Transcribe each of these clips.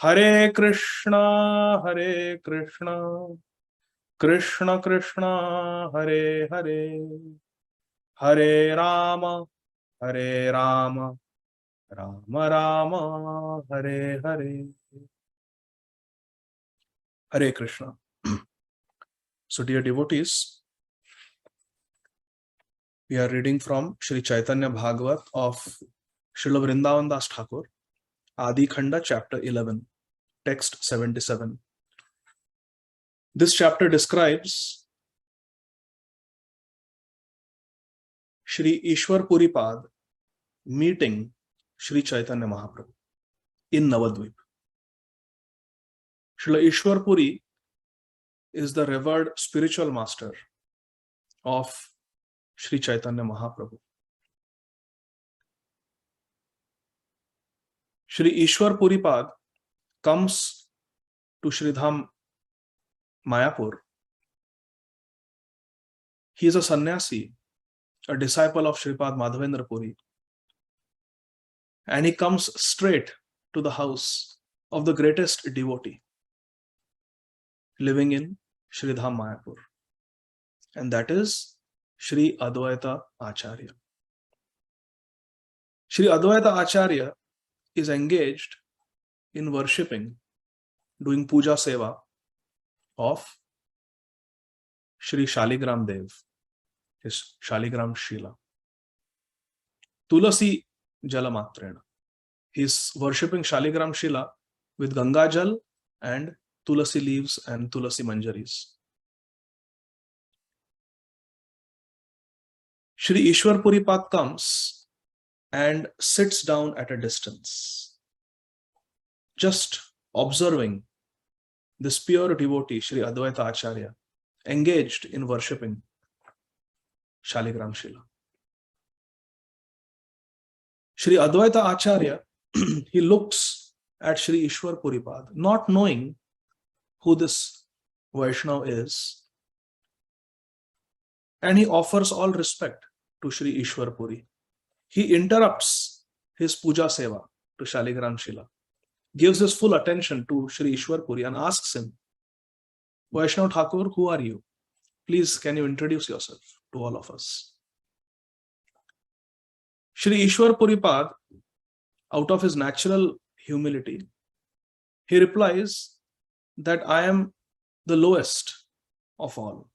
Hare Krishna, Krishna Krishna, Hare Hare, Hare Rama, Rama Rama, Hare Hare. Hare Krishna. So dear devotees, we are reading from Sri Caitanya Bhāgavata of Srila Vrindavan Das Thakur, Ādi Khaṇḍa, chapter 11, text 77. This chapter describes Shri Ishwar Puripad meeting Shri Caitanya Mahaprabhu in Navadvip. Srila Ishwar Puri is the revered spiritual master of Shri Caitanya Mahaprabhu. Shri Ishwar Puripad comes to Sridham Mayapur. He is a sannyasi, a disciple of Shripad Madhavendra Puri, and he comes straight to the house of the greatest devotee living in Sridham Mayapur, and that is Shri Advaita Acharya. Shri Advaita Acharya is engaged in worshipping, doing puja seva of Shri Shaligram Dev, his Shaligram Shila. Tulasi Jalamatrena. He is worshipping Shaligram Shila with Ganga Jal and Tulasi leaves and Tulasi Manjaris. Shri Ishwar Puripad comes and sits down at a distance, just observing this pure devotee, Shri Advaita Acharya, engaged in worshipping Shaligram Shila. Shri Advaita Acharya, he looks at Shri Ishwar Puripad, not knowing who this Vaishnava is, and he offers all respect to Shri Ishwar Puri. He interrupts his puja seva to Shaligram Shila, gives his full attention to Shri Ishwar Puri and asks him, Vaishnava Thakur, who are you? Please, can you introduce yourself to all of us? Shri Ishwar Puripad, out of his natural humility, he replies that I am the lowest of all.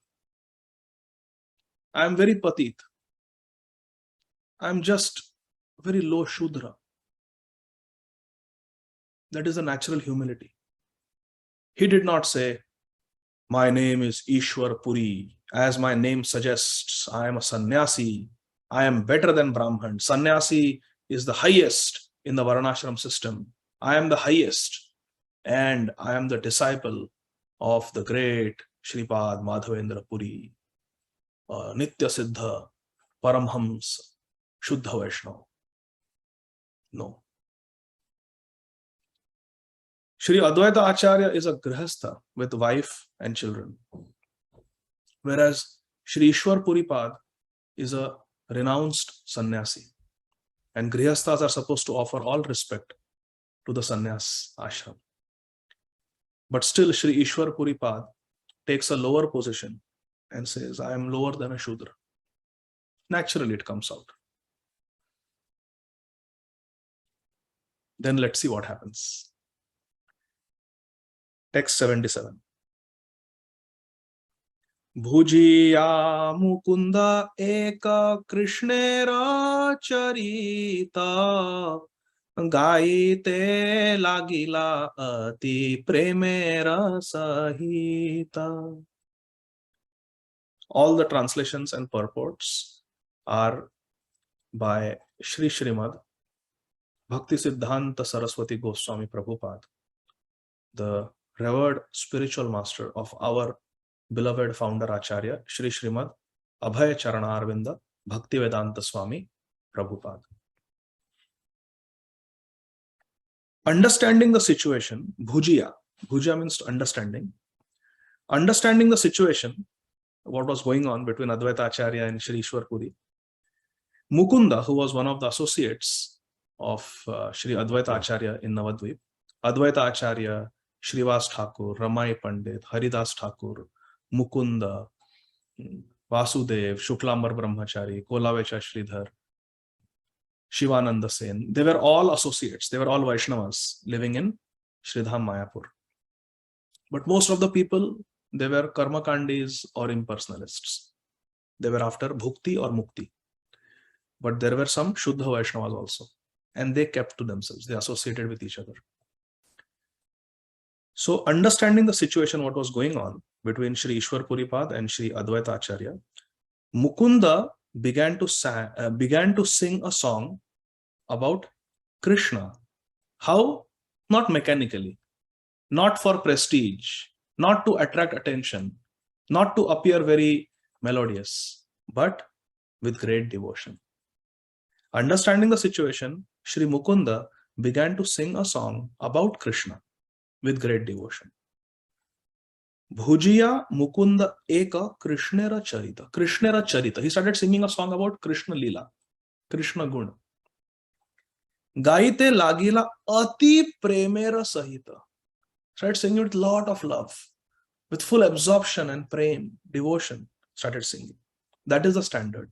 I am very patit. I am just very low Shudra. That is the natural humility. He did not say, my name is Ishwar Puri. As my name suggests, I am a sannyasi. I am better than Brahman. Sannyasi is the highest in the Varnashram system. I am the highest. And I am the disciple of the great Shripad Madhavendra Puri, Nitya Siddha, Paramhams, Shuddha Vaishnava. No. Shri Advaita Acharya is a grihastha with wife and children, whereas Shri Ishwar Puripad is a renounced sannyasi, and grihasthas are supposed to offer all respect to the sannyas ashram. But still Shri Ishwar Puripad takes a lower position and says, I am lower than a Shudra. Naturally it comes out. Then let's see what happens. Text 77. Bhujiya mukunda eka krishnera charita gaite lagila ati premera sahita. All the translations and purports are by Sri Srimad Bhakti Siddhanta Saraswati Goswami Prabhupada, the revered spiritual master of our beloved founder Acharya, Sri Srimad Abhay Charanarvinda Bhakti Vedanta Swami Prabhupada. Understanding the situation, bhujiya. Bhujiya means understanding. Understanding the situation, what was going on between Advaita Acharya and Shri Ishwar Puri. Mukunda, who was one of the associates of Shri Advaita Acharya in Navadvip, Advaita Acharya, Shrivas Thakur, Ramai Pandit, Haridas Thakur, Mukunda, Vasudev, Shuklambar Brahmachari, Kolavecha Sridhar, Shivananda Sen. They were all associates. They were all Vaishnavas living in Sridham Mayapur. But most of the people, they were karmakandis or impersonalists. They were after bhukti or mukti. But there were some Shuddha Vaishnavas also. And they kept to themselves. They associated with each other. So understanding the situation, what was going on between Sri Ishwar Puripad and Sri Advaita Acharya, Mukunda began to sing a song about Krishna. How? Not mechanically, not for prestige, not to attract attention, not to appear very melodious, but with great devotion. Understanding the situation, Sri Mukunda began to sing a song about Krishna with great devotion. Bhujiya Mukunda Eka Krishnera Charita. Krishnera Charita. He started singing a song about Krishna Lila, Krishna Guna. Gaite Lagila Ati Premera Sahita. Started singing with lot of love, with full absorption and prem, devotion. Started singing. That is the standard.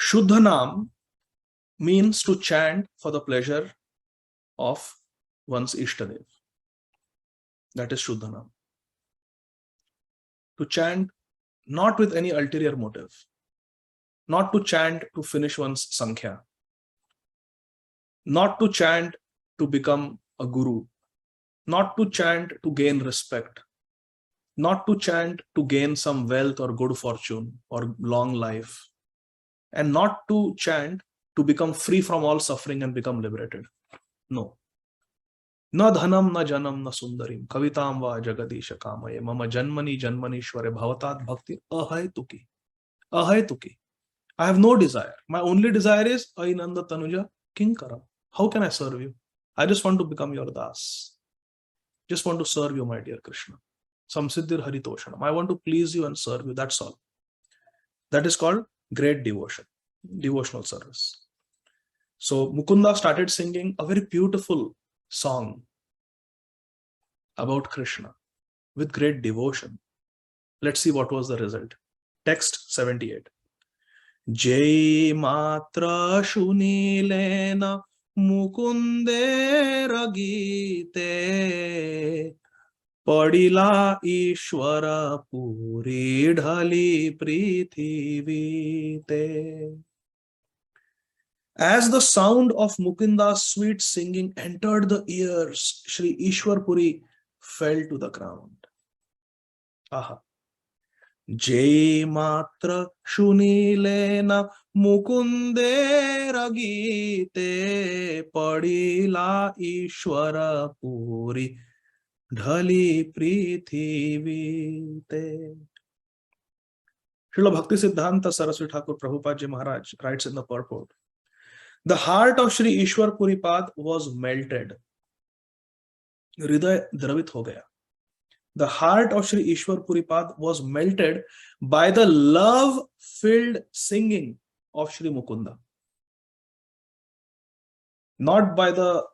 Shuddhanam means to chant for the pleasure of one's Ishtadev. That is Shuddhanam. To chant not with any ulterior motive, not to chant to finish one's Sankhya, not to chant to become a guru, not to chant to gain respect, not to chant to gain some wealth or good fortune or long life, and not to chant to become free from all suffering and become liberated. No. Na dhanam na janam na sundarim kavitam va jagadisha kamaye mama janmani janmanishware bhavatat bhakti ahaituki. Ahaituki. I have no desire. My only desire is Ainanda Tanuja Kinkara. How can I serve you? I just want to become your das. Just want to serve you, my dear Krishna. Samsiddhir Haritoshanam. I want to please you and serve you. That's all. That is called great devotion, devotional service. So Mukunda started singing a very beautiful song about Krishna with great devotion. Let's see what was the result. Text 78. Jai matra shunilena mukunde ragite padila ishwara puri dhali prithivite. As the sound of Mukunda's sweet singing entered the ears, Sri Ishwar Puri fell to the ground. Aha. Jai matra shunilena mukunde ragite padila Ishwara Puri dhali prithivite. Srila Bhakti Siddhanta Saraswati Thakur Prabhupada Ji Maharaj writes in the purport, the heart of Sri Ishwar Puripad was melted. Hriday dravit ho gaya. The heart of Sri Ishwar Puripad was melted by the love-filled singing of Sri Mukunda. Not by the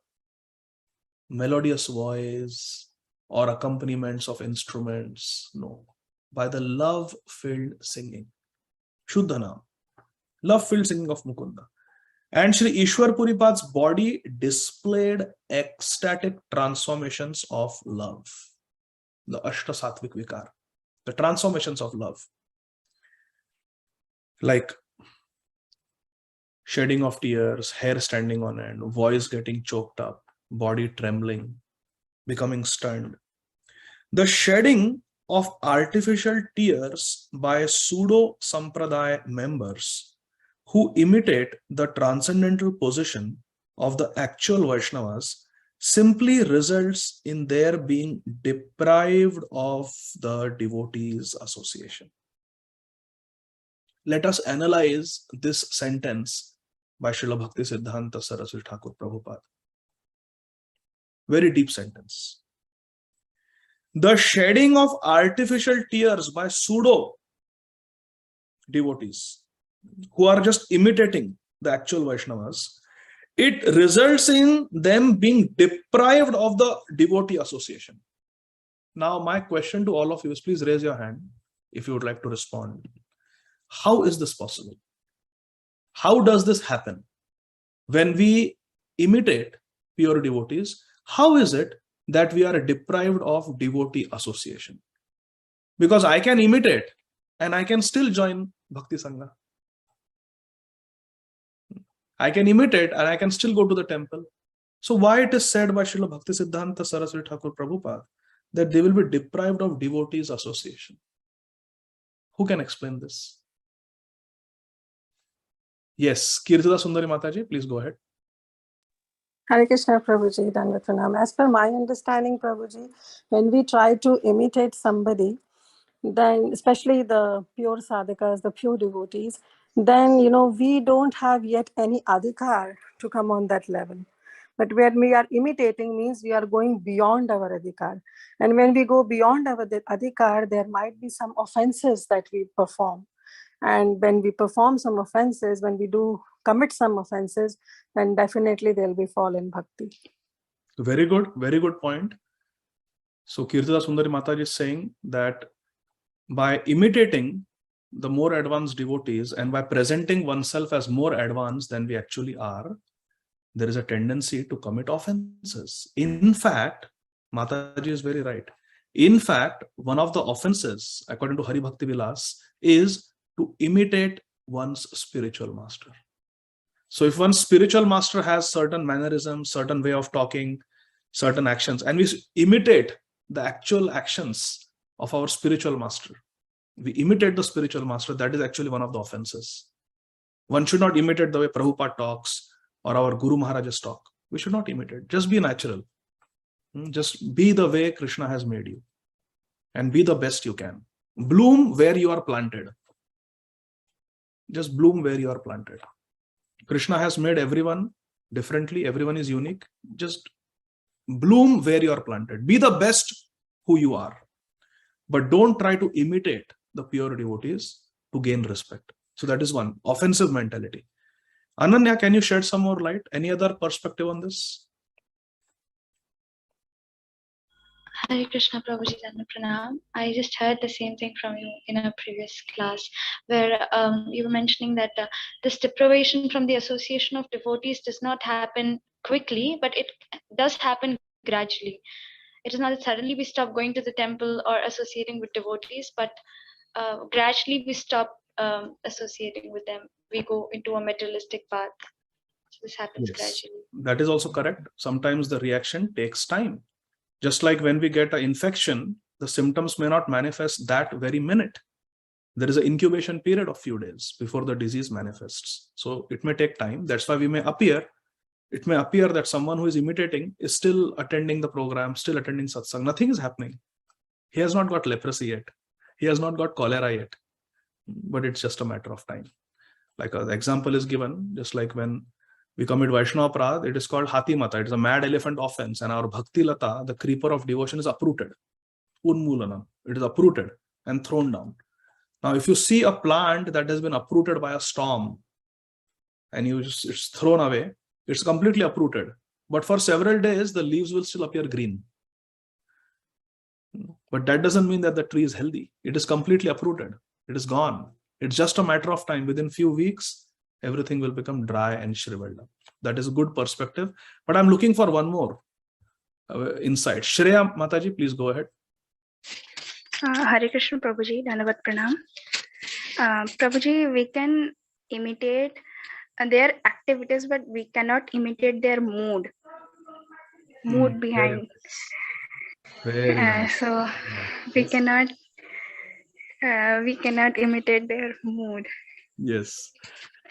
melodious voice or accompaniments of instruments. No. By the love-filled singing. Shuddhanam. Love-filled singing of Mukunda. And Sri Ishwar Puripad's body displayed ecstatic transformations of love. The Ashta Satvik Vikar. The transformations of love. Like shedding of tears, hair standing on end, voice getting choked up, body trembling, becoming stunned. The shedding of artificial tears by pseudo Sampradaya members who imitate the transcendental position of the actual Vaishnavas simply results in their being deprived of the devotees' association. Let us analyze this sentence by Srila Bhakti Siddhanta Saraswati Thakur Prabhupada. Very deep sentence. The shedding of artificial tears by pseudo devotees who are just imitating the actual Vaishnavas it results in them being deprived of the devotee association. Now, my question to all of you is, please raise your hand if you would like to respond. How is this possible? How does this happen? When we imitate pure devotees, how is it that we are deprived of devotee association? Because I can imitate and I can still join Bhakti Sanga. I can imitate and I can still go to the temple. So why it is said by Srila Bhakti Siddhanta Saraswati Thakur Prabhupada that they will be deprived of devotees association? Who can explain this? Yes, Kirtida Sundari Mataji, please go ahead. Hare Krishna, Prabhuji, Dandavat Pranam. As per my understanding, Prabhuji, when we try to imitate somebody, then especially the pure sadhakas, the pure devotees, then we don't have yet any adhikar to come on that level. But when we are imitating means we are going beyond our adhikar. And when we go beyond our adhikar, there might be some offenses that we perform. And when we perform some offenses, when we do commit some offenses, then definitely there will be fall in bhakti. Very good point. So Kirtida Sundari Mataji is saying that by imitating the more advanced devotees and by presenting oneself as more advanced than we actually are, there is a tendency to commit offenses. In fact, Mataji is very right. In fact, one of the offenses, according to Hari Bhakti Vilas, is to imitate one's spiritual master. So if one's spiritual master has certain mannerisms, certain way of talking, certain actions, and we imitate the actual actions of our spiritual master, we imitate the spiritual master, that is actually one of the offenses. One should not imitate the way Prabhupada talks or our Guru Maharajas talk. We should not imitate. Just be natural. Just be the way Krishna has made you and be the best you can. Bloom where you are planted. Just bloom where you are planted. Krishna has made everyone differently. Everyone is unique. Just bloom where you are planted. Be the best who you are. But don't try to imitate the pure devotees to gain respect. So that is one. Offensive mentality. Ananya, can you shed some more light? Any other perspective on this? Hare Krishna, Prabhuji, Dandavat Pranam. I just heard the same thing from you in a previous class, where you were mentioning that this deprivation from the association of devotees does not happen quickly, but it does happen gradually. It is not that suddenly we stop going to the temple or associating with devotees, but gradually we stop associating with them. We go into a materialistic path. So this happens gradually. That is also correct. Sometimes the reaction takes time. Just like when we get an infection, the symptoms may not manifest that very minute. There is an incubation period of few days before the disease manifests. So it may take time. That's why it may appear that someone who is imitating is still attending the program, still attending satsang. Nothing is happening. He has not got leprosy yet. He has not got cholera yet. But it's just a matter of time. Like the example is given, just like when we commit Vaishnava Aparadh, it is called Hati Mata. It is a mad elephant offense. And our Bhakti Lata, the creeper of devotion, is uprooted. Unmulana. It is uprooted and thrown down. Now, if you see a plant that has been uprooted by a storm and it's thrown away, it's completely uprooted. But for several days, the leaves will still appear green. But that doesn't mean that the tree is healthy. It is completely uprooted. It is gone. It's just a matter of time. Within few weeks, everything will become dry and shriveled up. That is a good perspective. But I'm looking for one more insight. Shreya Mataji, please go ahead. Hare Krishna, Prabhuji, Dandavat Pranam. Prabhuji, we can imitate their activities, but we cannot imitate their mood behind. Very nice. So we cannot imitate their mood. Yes.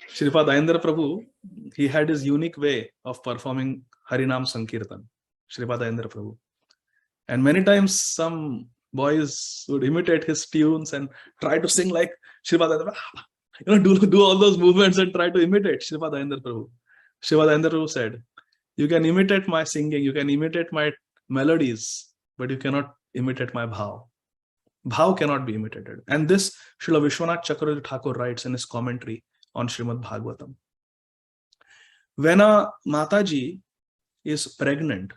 Shripad Ayendra Prabhu, he had his unique way of performing Harinam Sankirtan. Shripad Ayendra Prabhu. And many times some boys would imitate his tunes and try to sing like Shripad Ayendra, do all those movements and try to imitate Shripad Ayendra Prabhu. Shripad Ayendra Prabhu said, you can imitate my singing, you can imitate my melodies, but you cannot imitate my bhav. Bhav cannot be imitated. And this Srila Vishwanath Chakravarti Thakur writes in his commentary on Srimad Bhagavatam. When a Mataji is pregnant,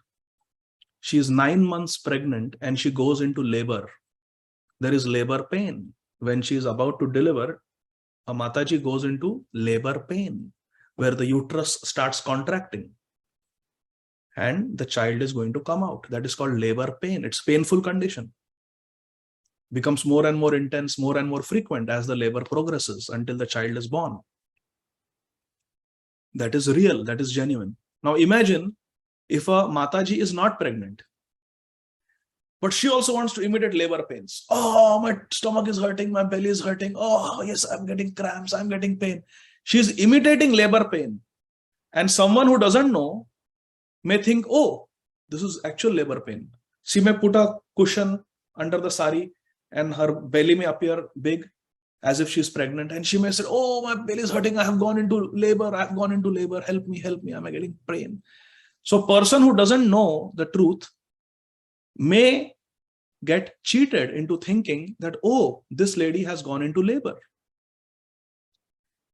she is 9 months pregnant and she goes into labor. There is labor pain. When she is about to deliver, a Mataji goes into labor pain, where the uterus starts contracting and the child is going to come out. That is called labor pain. It's a painful condition. Becomes more and more intense, more and more frequent as the labor progresses until the child is born. That is real, that is genuine. Now imagine if a Mataji is not pregnant, but she also wants to imitate labor pains. Oh, my stomach is hurting, my belly is hurting. Oh, yes, I'm getting cramps, I'm getting pain. She's imitating labor pain. And someone who doesn't know may think, oh, this is actual labor pain. She may put a cushion under the sari and her belly may appear big as if she's pregnant. And she may say, oh, my belly is hurting, I have gone into labor, help me, I'm getting pain. So a person who doesn't know the truth may get cheated into thinking that, oh, this lady has gone into labor.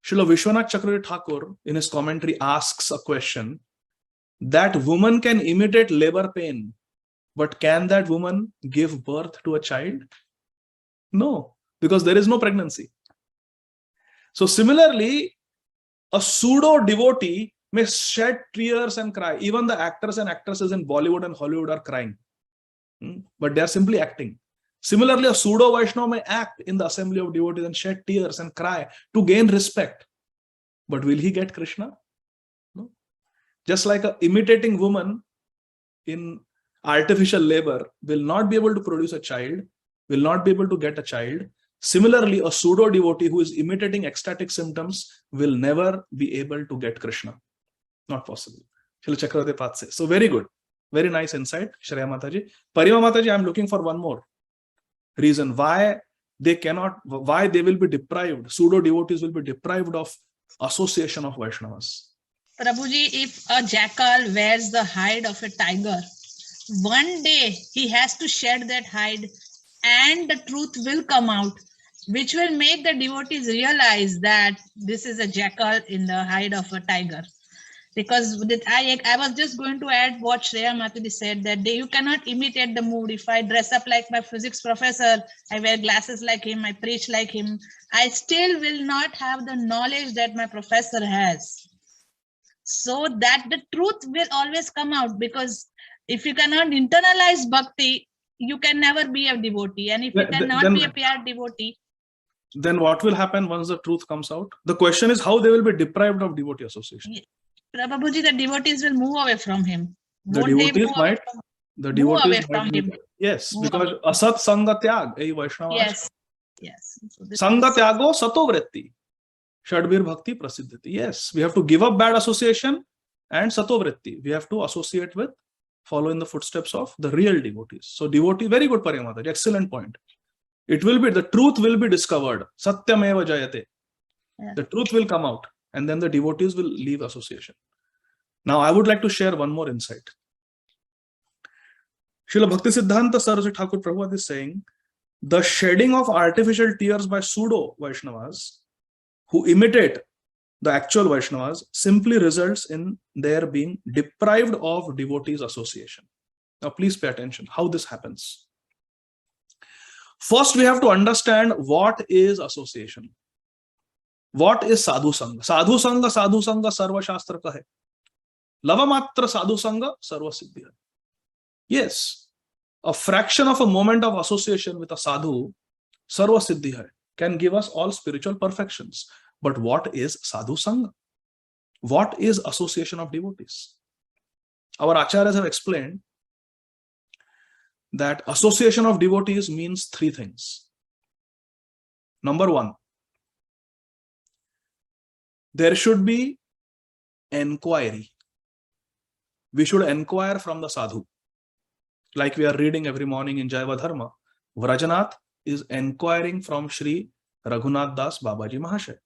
Srila Vishwanath Chakravarti Thakur in his commentary asks a question, that woman can imitate labor pain, but can that woman give birth to a child? No, because there is no pregnancy. So similarly, a pseudo devotee may shed tears and cry. Even the actors and actresses in Bollywood and Hollywood are crying, but they are simply acting. Similarly, a pseudo Vaishnava may act in the assembly of devotees and shed tears and cry to gain respect. But will he get Krishna? No. Just like an imitating woman in artificial labor will not be able to produce a child, will not be able to get a child. Similarly, a pseudo devotee who is imitating ecstatic symptoms will never be able to get Krishna. Not possible. Srila Chakravarti Path says. So very good. Very nice insight, Shreya Mataji. Parima Mataji, I'm looking for one more reason why they will be deprived, pseudo devotees will be deprived of association of Vaishnavas. Prabhuji, if a jackal wears the hide of a tiger, one day he has to shed that hide and the truth will come out, which will make the devotees realize that this is a jackal in the hide of a tiger. Because I was just going to add what Shreya Mataji said, that you cannot imitate the mood. If I dress up like my physics professor, I wear glasses like him, I preach like him, I still will not have the knowledge that my professor has. So that the truth will always come out, because if you cannot internalize bhakti, you can never be a devotee. And if you cannot be a pure devotee, then what will happen once the truth comes out? The question is how they will be deprived of devotee association. Prabhuji, the devotees will move away from him. The devotees might him. Yes, because asat sanga tyag, Vaishnava. Yes. So sanga tyago sato vritti. Shadbir bhakti prasiddhati. Yes, we have to give up bad association and sato vritti. We have to associate with, follow in the footsteps of the real devotees. So devotee, very good Parima Mataji, excellent point. It will be, the truth will be discovered. Satyam eva jayate. Yeah. The truth will come out. And then the devotees will leave association. Now, I would like to share one more insight. Srila Bhakti Siddhanta Saraswati Thakur Prabhupada is saying, the shedding of artificial tears by pseudo Vaishnavas who imitate the actual Vaishnavas simply results in their being deprived of devotees association. Now, please pay attention how this happens. First, we have to understand what is association. What is sadhu sanga? Sadhu sanga sarva shastra ka hai. Lava matra sadhu sanga sarva siddhi hai. Yes, a fraction of a moment of association with a sadhu, sarva siddhi hai, can give us all spiritual perfections. But what is sadhu sanga? What is association of devotees? Our acharyas have explained that association of devotees means three things. Number one, there should be enquiry. We should enquire from the sadhu. Like we are reading every morning in Jaiva Dharma, Vrajanath is enquiring from Shri Raghunath Das Babaji Mahashay.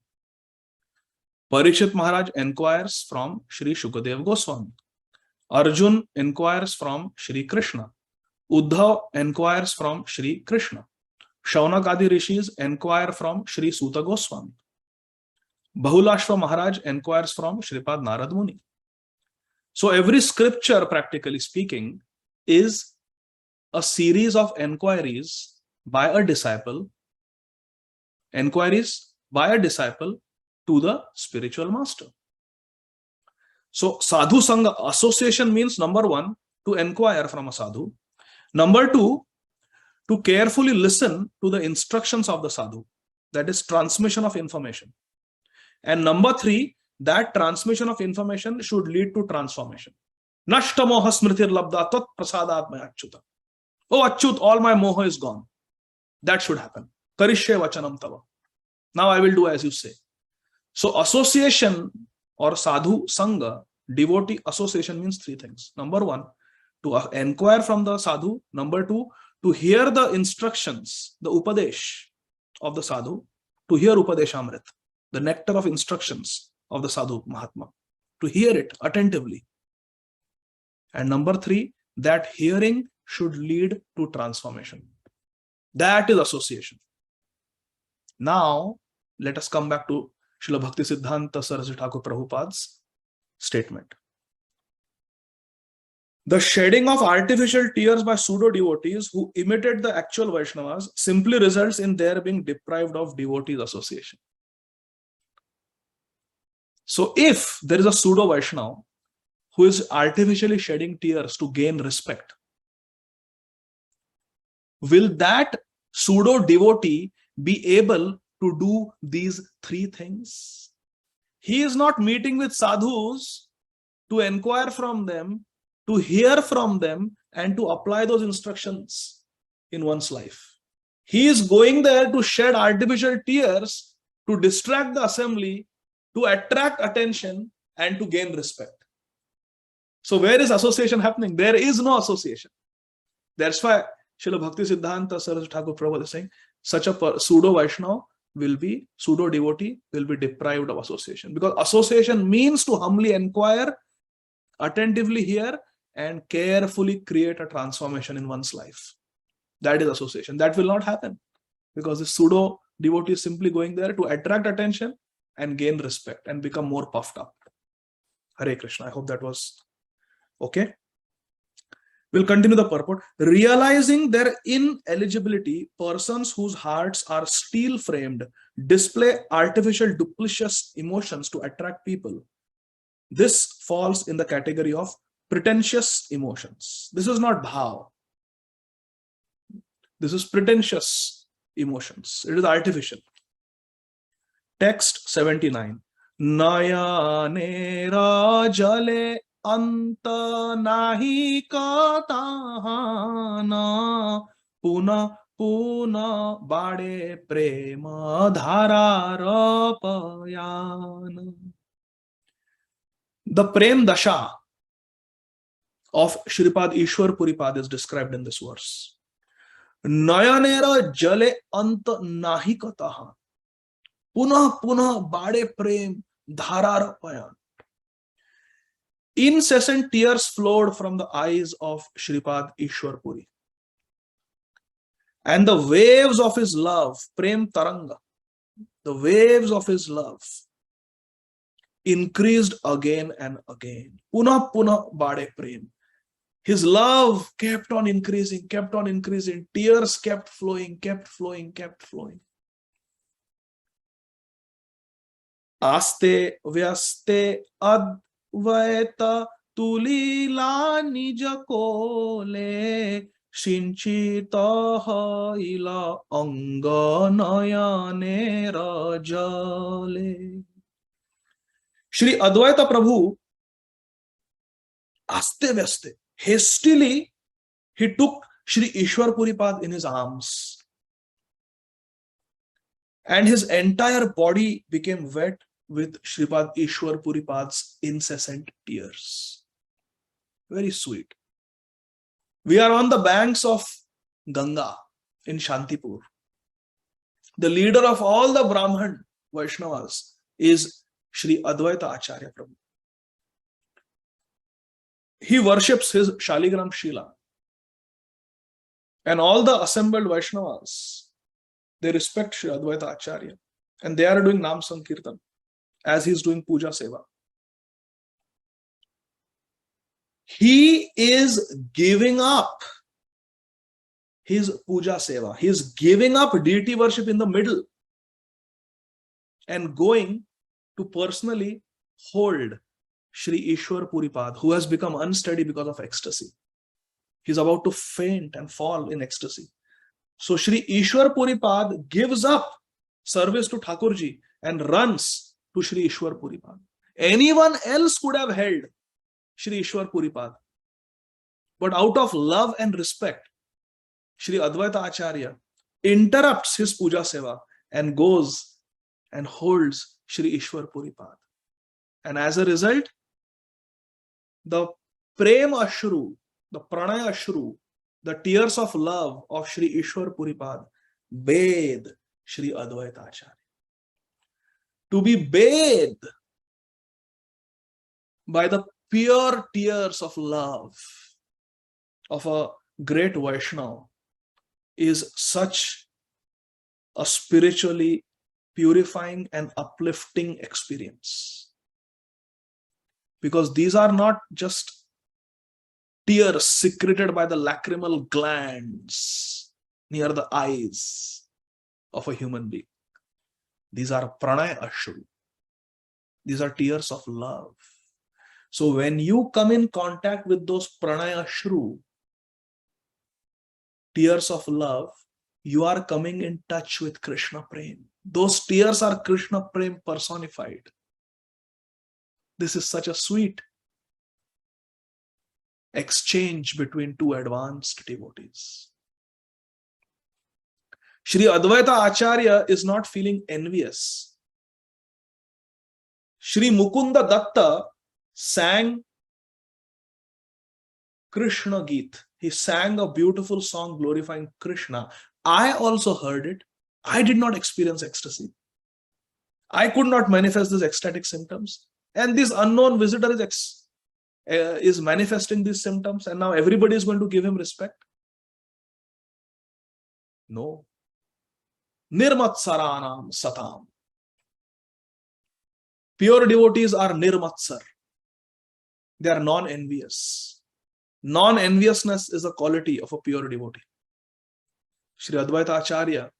Parikshit Maharaj enquires from Shri Shukadev Goswami. Arjun enquires from Shri Krishna. Uddhav enquires from Shri Krishna. Shaunak Adi Rishis enquire from Shri Suta Goswami. Bahulashva Maharaj inquires from Shripad Narad Muni. So every scripture, practically speaking, is a series of inquiries by a disciple to the spiritual master. So sadhu sanga, association means, number one, to inquire from a sadhu. Number two, to carefully listen to the instructions of the sadhu, that is transmission of information. And number three, that transmission of information should lead to transformation. Nashta moha smritir labda tat prasadat maya achyuta. Oh Achyut, all my moha is gone. That should happen. Karishye vachanam tava. Now I will do as you say. So association or sadhu sanga, devotee association, means three things. Number one, to inquire from the sadhu. Number two, to hear the instructions, the upadesh of the sadhu, to hear upadeshamrit, the nectar of instructions of the sadhu mahatma, to hear it attentively. And number three, that hearing should lead to transformation. That is association. Now, let us come back to Srila Bhakti Siddhanta Saraswati Thakur Prabhupada's statement. The shedding of artificial tears by pseudo-devotees who imitate the actual Vaishnavas simply results in their being deprived of devotees' association. So if there is a pseudo-Vaishnava who is artificially shedding tears to gain respect, will that pseudo-devotee be able to do these three things? He is not meeting with sadhus to inquire from them, to hear from them, and to apply those instructions in one's life. He is going there to shed artificial tears, to distract the assembly, to attract attention, and to gain respect. So where is association happening? There is no association. That's why Srila Bhakti Siddhanta Saraswati Thakur Prabhupada is saying such a pseudo-Vaishnava will be, pseudo-devotee will be deprived of association. Because association means to humbly inquire, attentively hear, and carefully create a transformation in one's life. That is association. That will not happen because the pseudo-devotee is simply going there to attract attention and gain respect and become more puffed up. Hare Krishna. I hope that was okay. We'll continue the purport. Realizing their ineligibility, persons whose hearts are steel-framed display artificial duplicitous emotions to attract people. This falls in the category of pretentious emotions. This is not bhav. This is pretentious emotions. It is artificial. Text 79. Nayane rajale anta nahi katahana puna puna bade prema dhararapayana. The Prem Dasha of Shripad Ishwar Puripad is described in this verse. Nayanera jale anta nahi kataha. Punah punah bade prem dhararapayan. Incessant tears flowed from the eyes of Shripad Ishwar Puri. And the waves of his love, Prem Taranga, the waves of his love increased again and again. Punah punah bade prem. His love kept on increasing, kept on increasing. Tears kept flowing, kept flowing, kept flowing. Aste vyaste advaita tulila nija kole shinchita ila anganayane rajale. Shri Advaita Prabhu, aste vyaste, hastily he took Shri Ishwar Puripad in his arms. And his entire body became wet with Shripad Ishwar Puripad's incessant tears. Very sweet. We are on the banks of Ganga in Shantipur. The leader of all the Brahman Vaishnavas is Shri Advaita Acharya Prabhu. He worships his Shaligram Shila. And all the assembled Vaishnavas, they respect Shri Advaita Acharya. And they are doing Nam Sankirtan. as he's doing puja seva. He is giving up his puja seva. He is giving up deity worship in the middle and going to personally hold Shri Ishwar Puripad, who has become unsteady because of ecstasy. He's about to faint and fall in ecstasy. So Shri Ishwar Puripad gives up service to Thakurji and runs to Shri Ishwar Puripad. Anyone else could have held Shri Ishwar Puripad. But out of love and respect, Shri Advaita Acharya interrupts his puja seva and goes and holds Shri Ishwar Puripad. And as a result, the Prema Ashru, the Pranaya Ashru, the tears of love of Shri Ishwar Puripad bathe Shri Advaita Acharya. To be bathed by the pure tears of love of a great Vaishnava is such a spiritually purifying and uplifting experience. Because these are not just tears secreted by the lacrimal glands near the eyes of a human being. These are pranaya ashru. These are tears of love. So when you come in contact with those pranaya ashru, tears of love, you are coming in touch with Krishna Prem. Those tears are Krishna Prem personified. This is such a sweet exchange between two advanced devotees. Shri Advaita Acharya is not feeling envious. Shri Mukunda Datta sang Krishna Geet. He sang a beautiful song glorifying Krishna. I also heard it. I did not experience ecstasy. I could not manifest these ecstatic symptoms. And this unknown visitor is manifesting these symptoms, and now everybody is going to give him respect. No. Nirmatsaranam satam. Pure devotees are nirmatsar. They are non-envious. Non-enviousness is a quality of a pure devotee. Shri Advaita Acharya,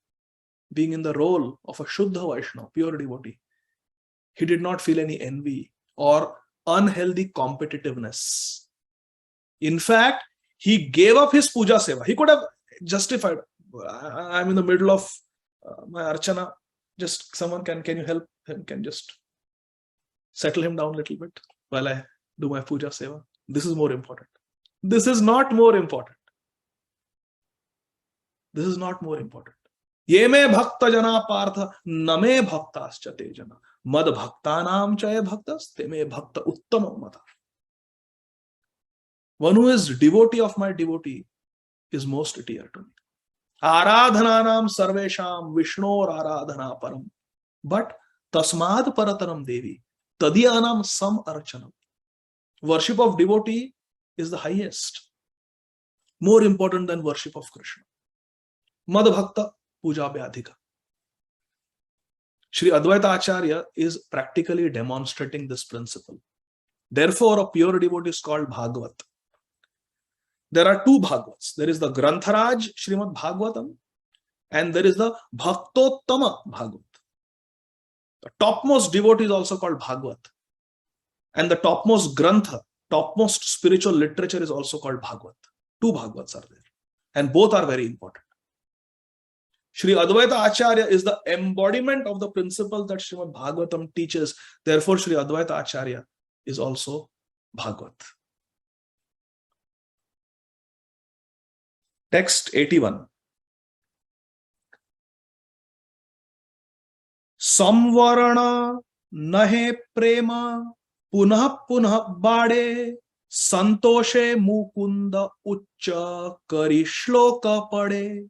being in the role of a Shuddha Vaishnava, pure devotee, he did not feel any envy or unhealthy competitiveness. In fact, he gave up his puja seva. He could have justified, I'm in the middle of my archana, just someone can you help him, can just settle him down a little bit while I do my puja seva. This is more important. This is not more important. This is not more important. Ye me bhakta jana partha name bhaktascha te jana mad bhaktanam chaye bhaktas te me bhakta uttama mata. One who is devotee of my devotee is most dear to me. Aradhananam sarvesham vishnor aradhana param. But tasmad parataram devi tadyanam sam archanam. Worship of devotee is the highest, more important than worship of Krishna. Mad bhakta puja vyadhika. Shri Advaita Acharya is practically demonstrating this principle. Therefore, a pure devotee is called Bhagavata. There are two Bhagavats. There is the Grantharaj Srimad Bhagavatam and there is the Bhaktottama Bhagavat. The topmost devotee is also called Bhagavat. And the topmost Grantha, topmost spiritual literature is also called Bhagavat. Two Bhagavats are there. And both are very important. Shri Advaita Acharya is the embodiment of the principle that Srimad Bhagavatam teaches. Therefore, Shri Advaita Acharya is also Bhagavat. Text 81. Samvarana nahe prema punah punah bade santoshe mukunda uchcha kari shloka pade.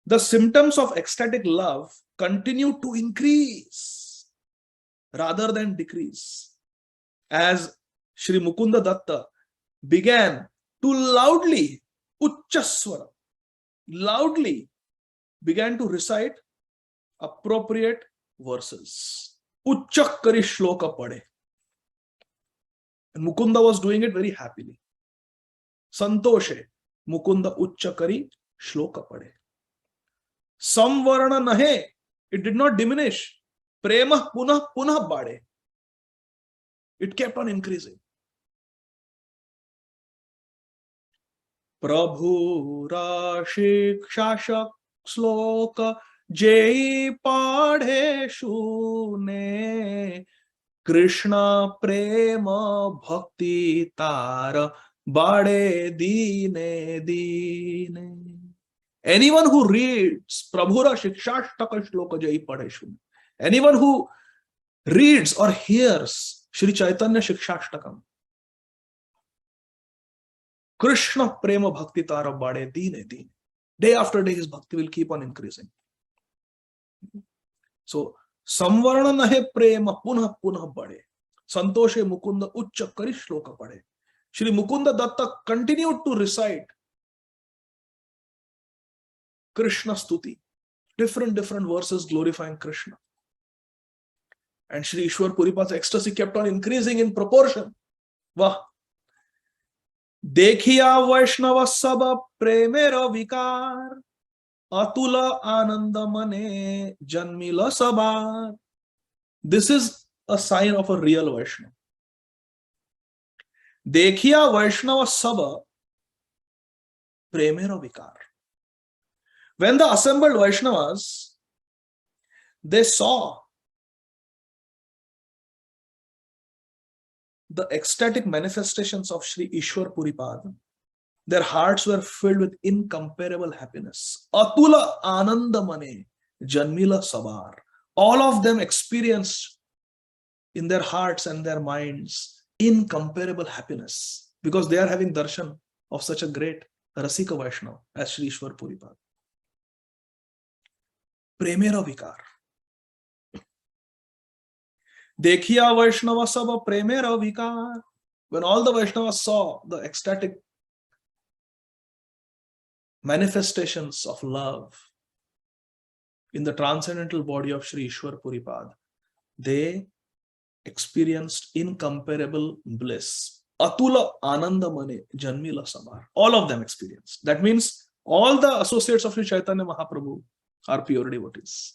The symptoms of ecstatic love continue to increase rather than decrease as Shri Mukunda Datta began to loudly, loudly began to recite appropriate verses. Uchchakkari shloka pade. And Mukunda was doing it very happily. Santoshe, Mukunda Uchchakkari shloka pade. Samvarana nahe, it did not diminish. Prema punah punah bade. It kept on increasing. Prabhu Rashik Shashak Sloka Jai Padhe Shune Krishna Prema Bhakti Tara Bade Dine Dine. Anyone who reads Prabhura Shikshashtaka Shloka Jai Padhe Shune, anyone who reads or hears Shri Caitanya Shikshashtakam, Krishna Prema Bhakti Tara Bade Dine Dine. Day after day his bhakti will keep on increasing. So, Samvarana nahe prema punah punah bade. Santoshe Mukunda Uchchakkari shloka pade. Shri Mukunda Datta continued to recite Krishna Stuti, different verses glorifying Krishna. And Shri Ishwar Puripad's ecstasy kept on increasing in proportion. Vah! देखिया वैष्णव सब प्रेमेर विकार अतुल आनंद मने जन्मिल सबार. This is a sign of a real Vaishnava. देखिया वैष्णव सब प्रेमेर विकार. When the assembled Vaishnavas, they saw the ecstatic manifestations of Sri Ishwar Puripad, their hearts were filled with incomparable happiness. Atula Anandamane Janmila Sabar. All of them experienced in their hearts and their minds incomparable happiness because they are having darshan of such a great Rasika Vaishnava as Sri Ishwar Puripad. Premera Vikar. Dekhiya Vaishnava Saba Premera Vikar. When all the Vaishnavas saw the ecstatic manifestations of love in the transcendental body of Sri Ishwar Puripad, they experienced incomparable bliss. Atula Anandamane Janmila Sabar. All of them experienced. That means all the associates of Sri Chaitanya Mahaprabhu are pure devotees.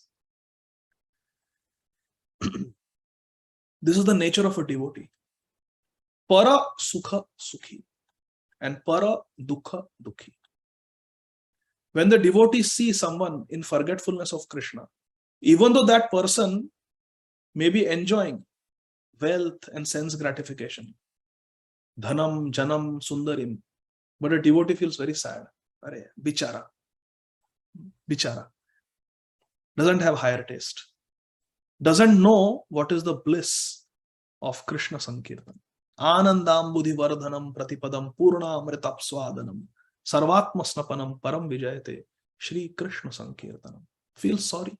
This is the nature of a devotee. Para Sukha Sukhi and Para Dukha Dukhi. When the devotee sees someone in forgetfulness of Krishna, even though that person may be enjoying wealth and sense gratification, dhanam, janam, sundarim, but a devotee feels very sad. Arey, bichara. Bichara. Doesn't have higher taste. Doesn't know what is the bliss of Krishna Sankirtan. Anandam buddhi vardhanam pratipadam purna amritapswadanam sarvatma snapanam param vijayate Shri Krishna Sankirtanam. Feel sorry.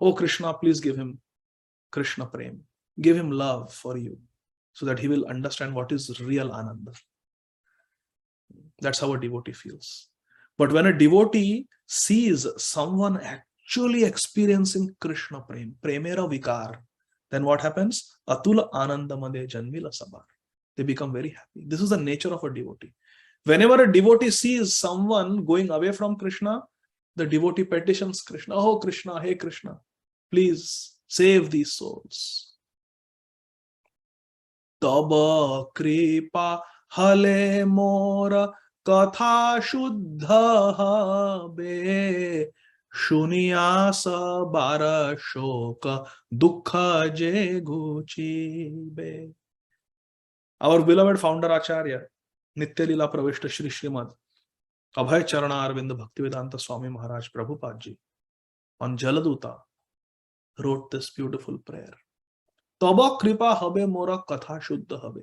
Oh Krishna, please give him Krishna Prem. Give him love for you so that he will understand what is real Ananda. That's how a devotee feels. But when a devotee sees someone actually experiencing Krishna Prem, Premera Vikar, then what happens? Atula Anandamade Janmila Sabar. They become very happy. This is the nature of a devotee. Whenever a devotee sees someone going away from Krishna, the devotee petitions Krishna, oh Krishna, hey Krishna, please save these souls. Taba kripa hale mora katha shuddha be shuniya sabara shoka dukkha je guchi be. Our beloved founder Acharya, Nitya Lila Pravishta Shri Srimad Abhay Charana Arvind Bhaktivedanta Swami Maharaj Prabhupada Ji on Jaladuta wrote this beautiful prayer. Taba kripa habe mora katha shuddha habe.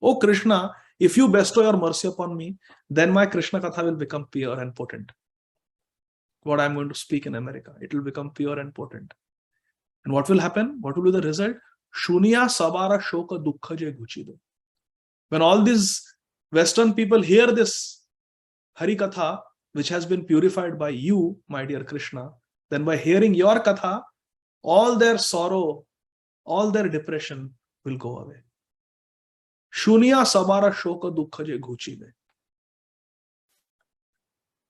Oh Krishna, if you bestow your mercy upon me, then my Krishna Katha will become pure and potent. What I'm going to speak in America, it will become pure and potent. And what will happen? What will be the result? Shuniya sabara shoka dukkha je guchido. When all these Western people hear this Hari Katha, which has been purified by you, my dear Krishna, then by hearing your katha, all their sorrow, all their depression will go away. Shunya sabara shoka dukkha je ghuchi me.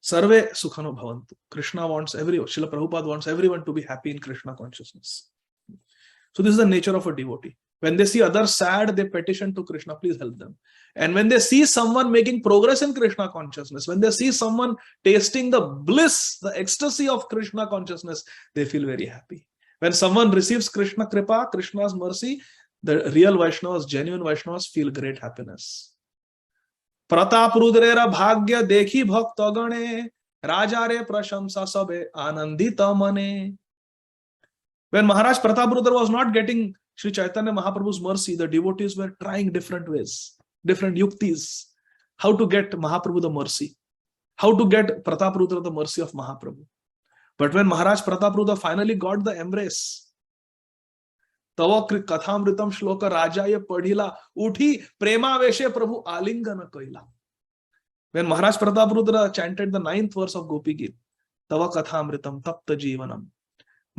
Sarve sukhano bhavantu. Krishna wants everyone, Srila Prabhupada wants everyone to be happy in Krishna consciousness. So this is the nature of a devotee. When they see others sad, they petition to Krishna, please help them. And when they see someone making progress in Krishna consciousness, when they see someone tasting the bliss, the ecstasy of Krishna consciousness, they feel very happy. When someone receives Krishna Kripa, Krishna's mercy, the real Vaishnavas, genuine Vaishnavas feel great happiness. Pratap Rudrera Bhagya Dekhi Bhakta Gane Rajare Prashamsa Sabe Anandita Mane. When Maharaj Pratap Rudra was not getting Sri Chaitanya Mahaprabhu's mercy, the devotees were trying different ways, different yuktis, how to get Mahaprabhu the mercy, how to get Pratap Rudra the mercy of Mahaprabhu. But when Maharaj Pratap Rudra finally got the embrace, Tava Kathamritam Shloka Rajaya Padhila Uthi Prema Veshe Prabhu Alingana Kaila. When Maharaj Pratap Rudra chanted the 9th verse of Gopi Gita, Tava Kathamritam Tapta Jivanam,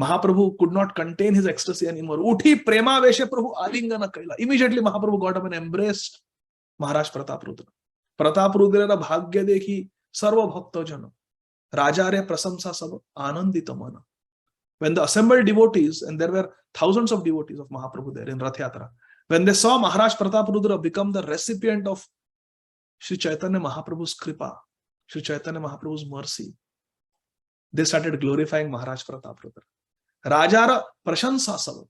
Mahaprabhu could not contain his ecstasy anymore. Uthi Prema Veshe Prabhu Alingana Kaila. Immediately Mahaprabhu got up and embraced Maharaj Pratap Rudra. Pratap Rudra Bhagya Dekhi Sarva Bhakta Jana Rajare Prasamsa Sab Anandita Mana. When the assembled devotees, and there were thousands of devotees of Mahaprabhu there in Rath Yatra, when they saw Maharaj Pratap Rudra become the recipient of Sri Chaitanya Mahaprabhu's Kripa, Sri Chaitanya Mahaprabhu's mercy, they started glorifying Maharaj Pratap Rudra. Rajara Prashansa Sava,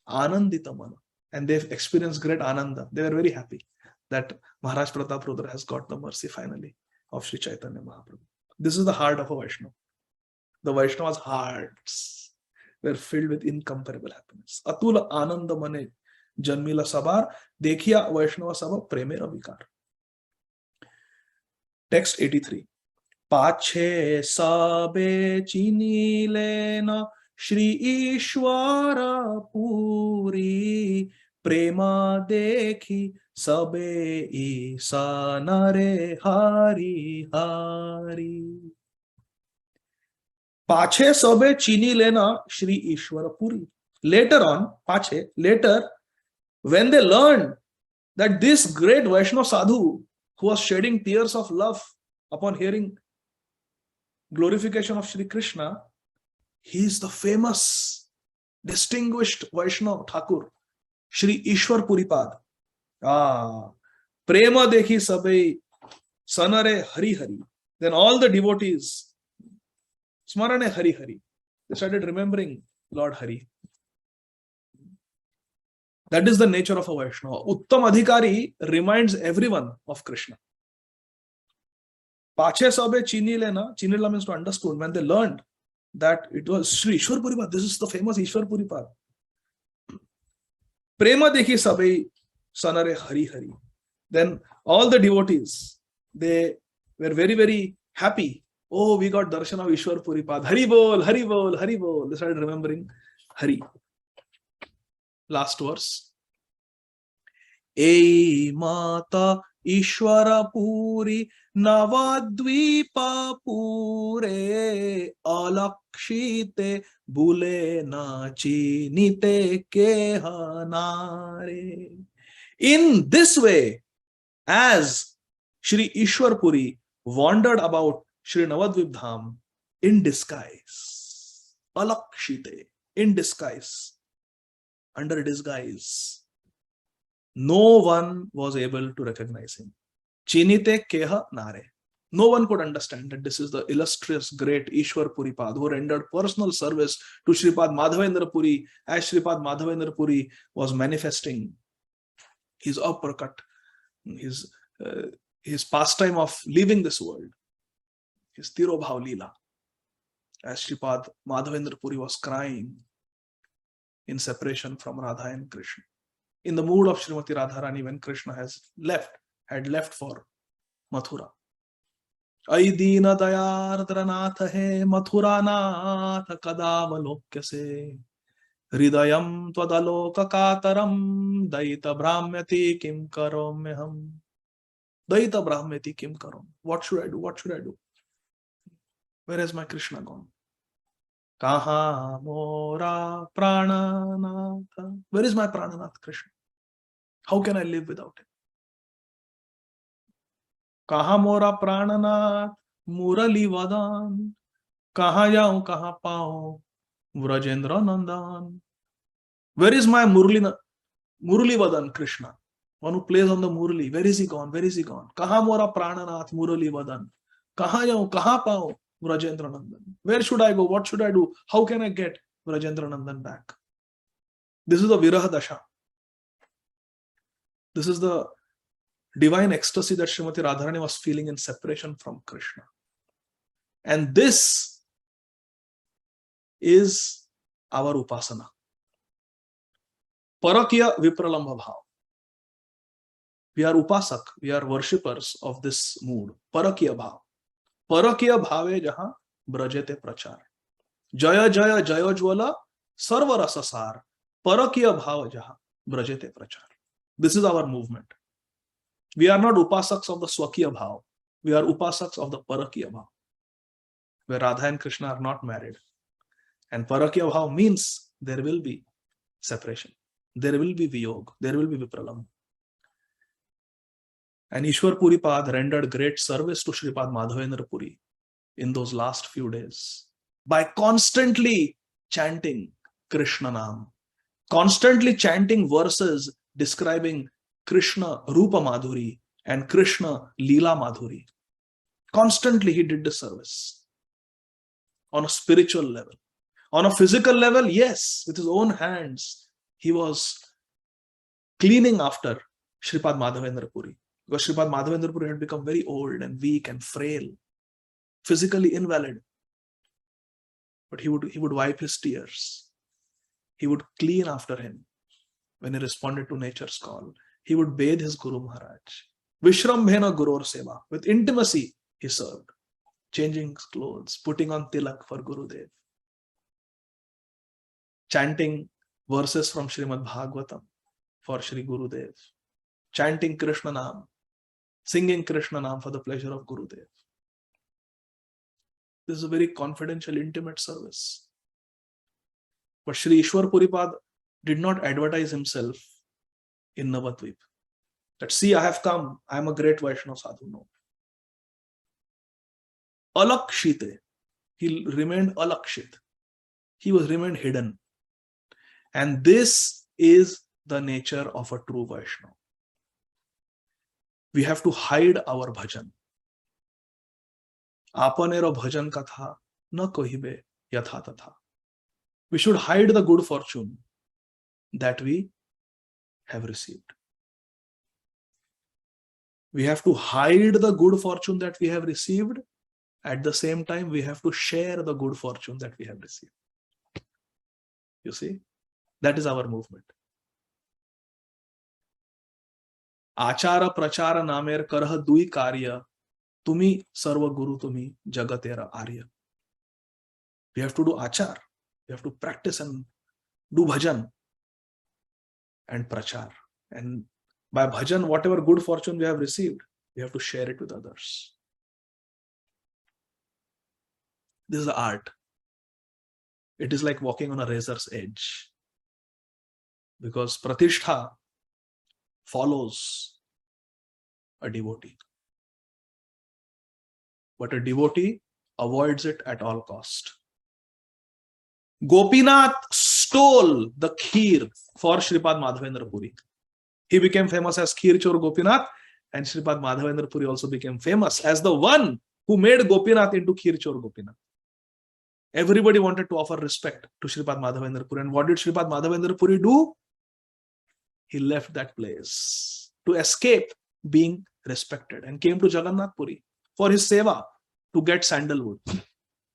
Anandita Mana. And they've experienced great Ananda. They were very happy that Maharaj Pratap Rudra has got the mercy finally of Sri Chaitanya Mahaprabhu. This is the heart of a Vaishnava. The Vaishnava's hearts were filled with incomparable happiness. Atula Ananda Mane Janmila Sabar Dekhiya Vaishnava Sabha Premera Vikar. Text 83. Pache sabe chini lena Shri Ishwara Puri Prema Dekhi Sabe Isa Nare Hari Hari. Pache sabe chini lena Shri Ishwara Puri. Later on, Pache, later, when they learned that this great Vaishnava sadhu who was shedding tears of love upon hearing glorification of Shri Krishna, he is the famous, distinguished Vaishnava Thakur, Shri Ishwar Puripad. Prema dekhi sabai sanare Hari Hari. Then all the devotees, Smarane Hari Hari, they started remembering Lord Hari. That is the nature of a Vaishnava. Uttam Adhikari reminds everyone of Krishna. Pache sabe chini lena, chini lena means to understood. When they learned that it was Sri Ishwar Puripad, this is the famous Ishwar Puripad. Prema dekhi sabai sanare Hari Hari. Then all the devotees, they were very, very happy. Oh, we got darshan of Ishwar Puripad. Hari bol, Hari bol, Hari bol. They started remembering Hari. Last verse. Ei Mata Ishwara Puri Navadvipa Pure Alakshite Bule Nachi Nite Kehanare. In this way, as Shri Ishwar Puri wandered about Shri Navadvip Dham in disguise, Alakshite, in disguise, under disguise, no one was able to recognize him. Chinite keha nare. No one could understand that this is the illustrious great Ishwar Puripad who rendered personal service to Sripad Madhavendra Puri as Sripad Madhavendra Puri was manifesting his uppercut, his pastime of leaving this world, his Tirobhav Leela, as Sripad Madhavendra Puri was crying in separation from Radha and Krishna. In the mood of Srimati Radharani when Krishna had left for Mathura. Ai Deena Dayardra Natha he Mathura Natha Kadavalokya se Hridayam Twadaloka Kataram Daita Brahmyati Kim Karom Meham. Daita Brahmyati Kim Karom. What should I do? What should I do? Where has my Krishna gone? Kaha mora prananath. Where is my prananath, Krishna? How can I live without him? Kaha mora prananath murali vadan. Kaha jaun, kaha pao Vrajendra Nandan. Where is my Murali Vadan, Krishna? One who plays on the Murali. Where is he gone? Where is he gone? Kaha mora prananath Murali Vadan. Kaha jaun, kaha pao Vrajendra Nandan. Where should I go? What should I do? How can I get Vrajendra Nandan back? This is the Viraha Dasha. This is the divine ecstasy that Srimati Radharani was feeling in separation from Krishna. And this is our upasana. Parakya Vipralambha Bhav. We are upasak, we are worshippers of this mood. Parakya Bhav. Parakya Bhave Jaha Brajete Prachar. Jaya Jaya Jaya Jwala Sarva Rasasar. Parakya Bhav Jaha Brajete Prachar. This is our movement. We are not upasaks of the Swakya Bhav. We are upasaks of the Parakya Bhav, where Radha and Krishna are not married. And Parakya Bhav means there will be separation. There will be Viyog. There will be Vipralam. And Ishwar Puri Pad rendered great service to Shripad Madhavendra Puri in those last few days by constantly chanting Krishna Nam, constantly chanting verses describing Krishna Rupa Madhuri and Krishna Leela Madhuri. Constantly he did the service on a spiritual level. On a physical level, yes, with his own hands, he was cleaning after Shripad Madhavendra Puri. Because Shripad Madhavendra Puri had become very old and weak and frail, physically invalid. But he would wipe his tears. He would clean after him when he responded to nature's call. He would bathe his Guru Maharaj. Vishrambhena Gurur Seva. With intimacy, he served. Changing clothes, putting on tilak for Gurudev. Chanting verses from Srimad Bhāgavatam for Shri Gurudev. Chanting Krishna Nam. Singing Krishna Nam for the pleasure of Gurudev. This is a very confidential, intimate service. But Shri Ishwar Puripad did not advertise himself in Navadvip. That, see, I have come, I am a great Vaishnava sadhu. No. Alakshite. He remained alakshit. He was remained hidden. And this is the nature of a true Vaishnava. We have to hide our bhajan. Apanero bhajan katha na kohibe yatha tatha. We should hide the good fortune that we have received. We have to hide the good fortune that we have received. At the same time, we have to share the good fortune that we have received. You see, that is our movement. Achara prachara namer karah dui karya. Tumi sarva guru tumi jagatera arya. We have to do achar. We have to practice and do bhajan and prachar. And by bhajan, whatever good fortune we have received, we have to share it with others. This is the art. It is like walking on a razor's edge. Because pratishtha follows a devotee. But a devotee avoids it at all cost. Gopinath stole the kheer for Shripad Madhavendra Puri. He became famous as Kheer Chor Gopinath, and Shripad Madhavendra Puri also became famous as the one who made Gopinath into Kheer Chor Gopinath. Everybody wanted to offer respect to Shripad Madhavendra Puri. And what did Shripad Madhavendra Puri do? He left that place to escape being respected and came to Jagannath Puri for his seva to get sandalwood.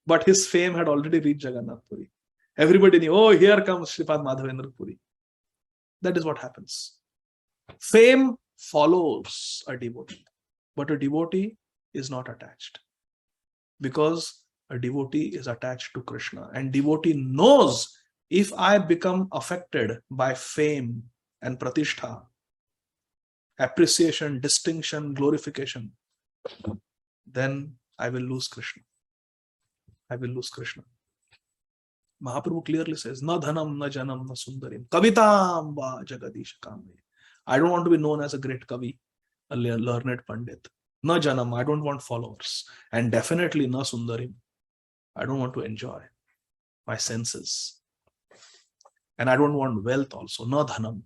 But his fame had already reached Jagannath Puri. Everybody knew, oh, here comes Shripad Madhavendra Puri. That is what happens. Fame follows a devotee, but a devotee is not attached. Because a devotee is attached to Krishna, and devotee knows, if I become affected by fame and pratishtha, appreciation, distinction, glorification, then I will lose Krishna. I will lose Krishna. Mahaprabhu clearly says, na dhanam, na janam, na sundarim, kavitam va jagadish kame. I don't want to be known as a great kavi, a learned pandit. Na janam, I don't want followers. And definitely na sundarim, I don't want to enjoy my senses. And I don't want wealth also, na dhanam.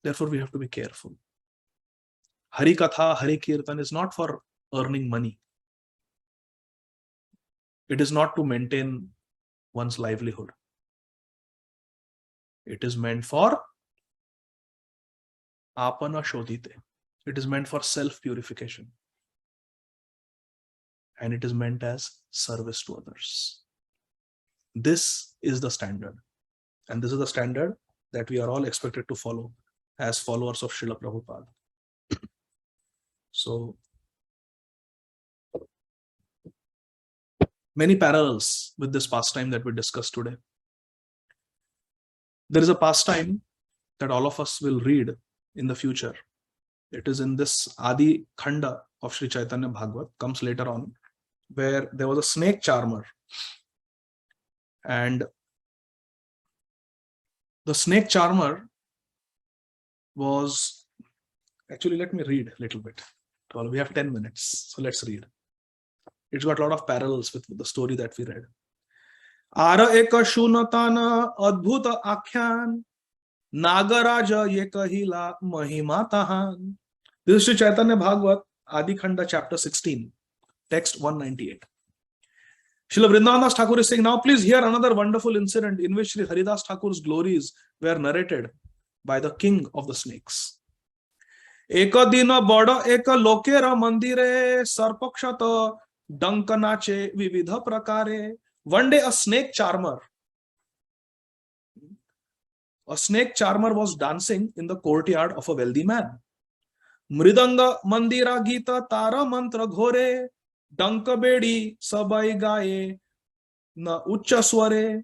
Therefore, we have to be careful. Hari Katha, Hari Kirtan is not for earning money. It is not to maintain one's livelihood. It is meant for apana shodhite. It is meant for self-purification. And it is meant as service to others. This is the standard. And this is the standard that we are all expected to follow as followers of Srila Prabhupada. So, many parallels with this pastime that we discussed today. There is a pastime that all of us will read in the future. It is in this Ādi Khaṇḍa of Sri Caitanya Bhāgavata, comes later on, where there was a snake charmer. And the snake charmer was, actually let me read a little bit. Well, we have 10 minutes, so let's read. It's got a lot of parallels with the story that we read. Ara eka shunatana adbhuta akhyan nagaraja yekahila mahimatahan. This is Sri Caitanya Bhagavat, Ādi Khaṇḍa, chapter 16, text 198. Srila Vrindavan Thakur is saying, now please hear another wonderful incident in which Sri Haridas Thakur's glories were narrated by the king of the snakes. Eka dina bada eka lokera mandire sarpakshata dankanache vividha prakare. One day a snake charmer was dancing in the courtyard of a wealthy man. Mridanga mandira gita tara mantra ghore dankabedi sabai gaye na ucha sware.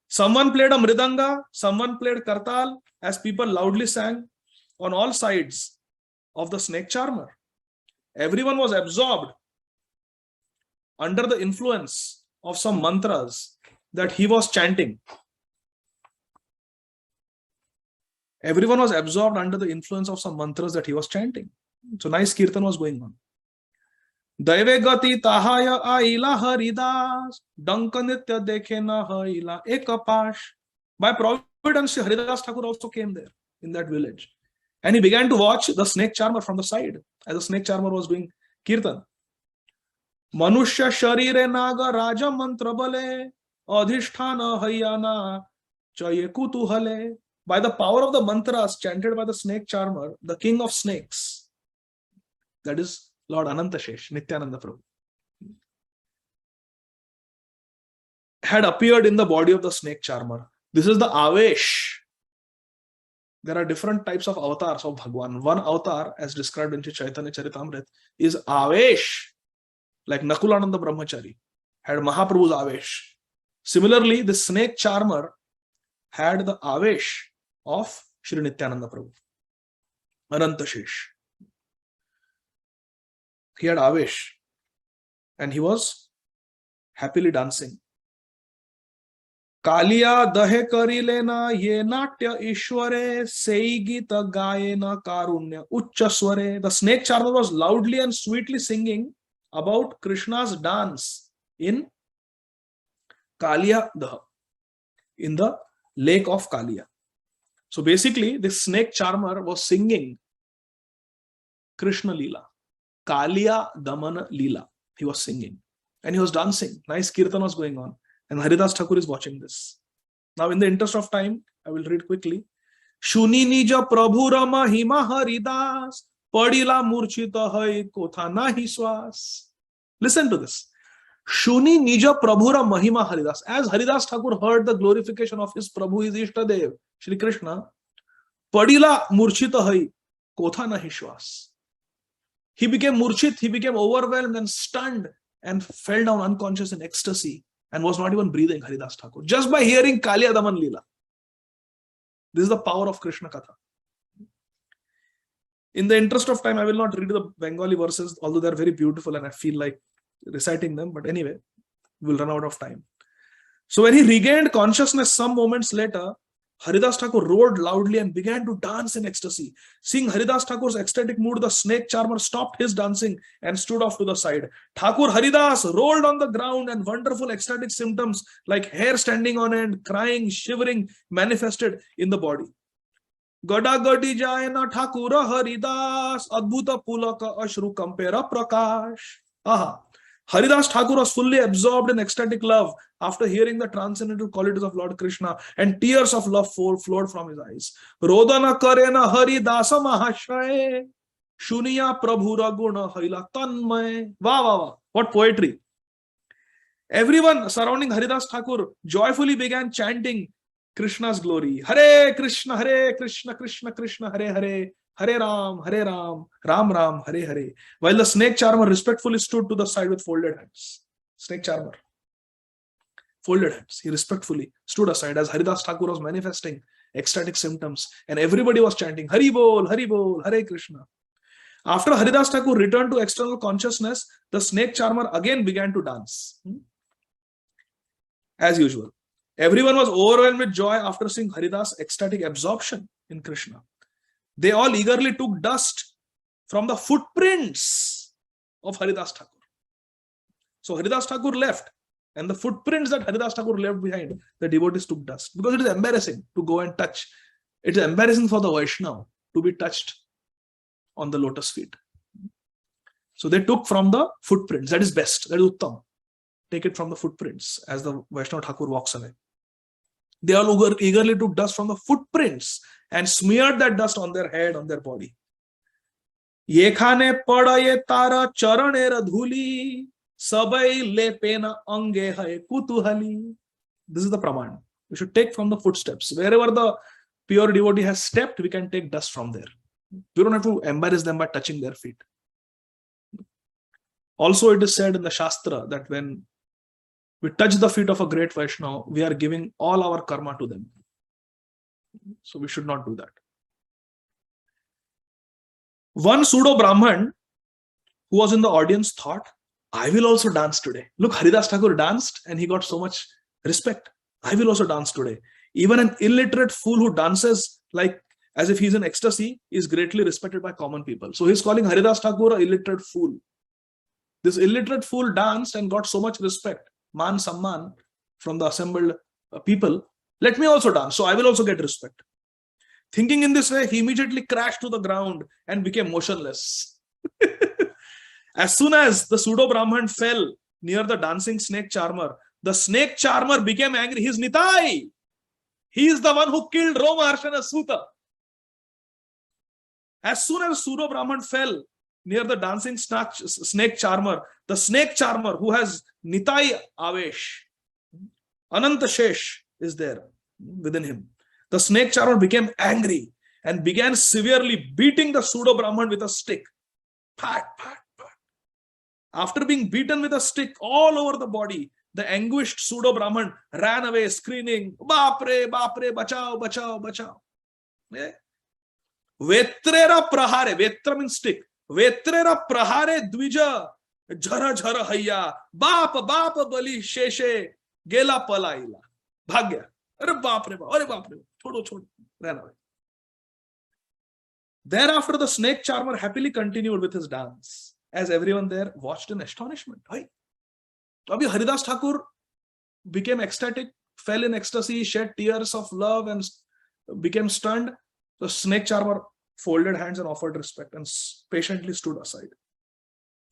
Someone played a mridanga, someone played kartal, as people loudly sang on all sides of the snake charmer. Everyone was absorbed under the influence of some mantras that he was chanting. Everyone was absorbed under the influence of some mantras that he was chanting. So nice kirtan was going on. Daive gati tahaya aila haridas dankanitya dekhe na haila ekapash. By providence, Haridas Thakur also came there in that village. And he began to watch the snake charmer from the side as the snake charmer was doing kirtan. Manushya sharire naga raja mantra bale adhisthana hayana chaye kutuhale. By the power of the mantras chanted by the snake charmer, the king of snakes, that is Lord Anantashesh, Nityananda Prabhu, had appeared in the body of the snake charmer. This is the Avesh. There are different types of avatars of Bhagwan. One avatar, as described in Chaitanya Charitamrita, is Avesh, like Nakulananda Brahmachari had Mahaprabhu's Avesh. Similarly, the snake charmer had the Avesh of Shri Nityananda Prabhu, Anantashesh. He had Avesh and he was happily dancing. Kaliya dahe karilena ye natya ishware sei gita gayena karunya ucha sware. The snake charmer was loudly and sweetly singing about Krishna's dance in Kaliya Daha, in the lake of Kaliya. So basically, this snake charmer was singing Krishna Leela, Kaliya Damana Leela. He was singing and he was dancing. Nice kirtan was going on. And Haridas Thakur is watching this. Now, in the interest of time, I will read quickly. Shuni nija prabhu rama hima Haridas padila murchita hai kotha nahi swas. Listen to this. Shuni nija prabhura mahima Haridas. As Haridas Thakur heard the glorification of his Prabhu, his Ishtadev, Shri Krishna, padila murchita hai kotha nahi swas. He became murchit, he became overwhelmed and stunned and fell down unconscious in ecstasy and was not even breathing, Haridas Thakur, just by hearing Kaliya Daman Leela. This is the power of Krishna Katha. In the interest of time, I will not read the Bengali verses, although they are very beautiful and I feel like reciting them. But anyway, We'll run out of time. So when he regained consciousness some moments later, Haridas Thakur roared loudly and began to dance in ecstasy. Seeing Haridas Thakur's ecstatic mood, the snake charmer stopped his dancing and stood off to the side. Thakur Haridas rolled on the ground and wonderful ecstatic symptoms like hair standing on end, crying, shivering manifested in the body. Gada gadi jayana Thakura Haridas Adbhuta Pulaka Ashru Kampera Prakash. Aha. Haridas Thakur was fully absorbed in ecstatic love after hearing the transcendental qualities of Lord Krishna, and tears of love flowed from his eyes. Rodana Karena Haridasa Mahashaye Shuniya Prabhura Guna Haila Tanmay. Wow, wow, wow. What poetry. Everyone surrounding Haridas Thakur joyfully began chanting Krishna's glory. Hare Krishna, Krishna Krishna, Hare Hare. Hare Ram, Ram Ram, Hare Hare. While the snake charmer respectfully stood to the side with folded hands. Snake charmer. Folded hands. He respectfully stood aside as Haridas Thakur was manifesting ecstatic symptoms. And everybody was chanting, Hari Bol, Hare Krishna. After Haridas Thakur returned to external consciousness, the snake charmer again began to dance. As usual. Everyone was overwhelmed with joy after seeing Haridas' ecstatic absorption in Krishna. They all eagerly took dust from the footprints of Haridas Thakur. So Haridas Thakur left, and the footprints that Haridas Thakur left behind, the devotees took dust. Because it is embarrassing to go and touch. It is embarrassing for the Vaishnava to be touched on the lotus feet. So they took from the footprints. That is best. That is Uttam. Take it from the footprints as the Vaishnava Thakur walks away. They all eagerly took dust from the footprints and smeared that dust on their head, on their body. Yekhane padaye tara charanera dhuli sabai lepena ange hai kutuhali. This is the praman. We should take from the footsteps. Wherever the pure devotee has stepped, we can take dust from there. We don't have to embarrass them by touching their feet. Also, it is said in the Shastra that when we touch the feet of a great Vaishnava, we are giving all our karma to them. So we should not do that. One pseudo Brahman who was in the audience thought, I will also dance today. Look, Haridas Thakur danced and he got so much respect. I will also dance today. Even an illiterate fool who dances like as if he's in ecstasy is greatly respected by common people. So he's calling Haridas Thakur an illiterate fool. This illiterate fool danced and got so much respect. Man Samman from the assembled people, let me also dance, so I will also get respect. Thinking in this way, he immediately crashed to the ground and became motionless. As soon as the pseudo Brahman fell near the dancing snake charmer, the snake charmer became angry. He is Nitai. He is the one who killed Romaharshana Suta. As soon as the pseudo Brahman fell near the dancing snake charmer, the snake charmer who has Nitai Avesh, Ananta Shesh is there within him. The snake charmer became angry and began severely beating the pseudo Brahman with a stick. Pat, pat, pat. After being beaten with a stick all over the body, the anguished pseudo Brahman ran away screaming, Bapre, Bapre, bachao, bachao, bachao. Yeah. Vetrera prahare, Vetra means stick. Vetrera prahare dvija, jhara jhara hayya, Bap, Bap bali sheshe, gela palaila. Bhagya. Are Bapre, Are Bapre, chodo, chodo. Ran away. Thereafter, the snake charmer happily continued with his dance, as everyone there watched in astonishment. Right? Abhi Haridas Thakur became ecstatic, fell in ecstasy, shed tears of love and became stunned. The snake charmer folded hands and offered respect and patiently stood aside.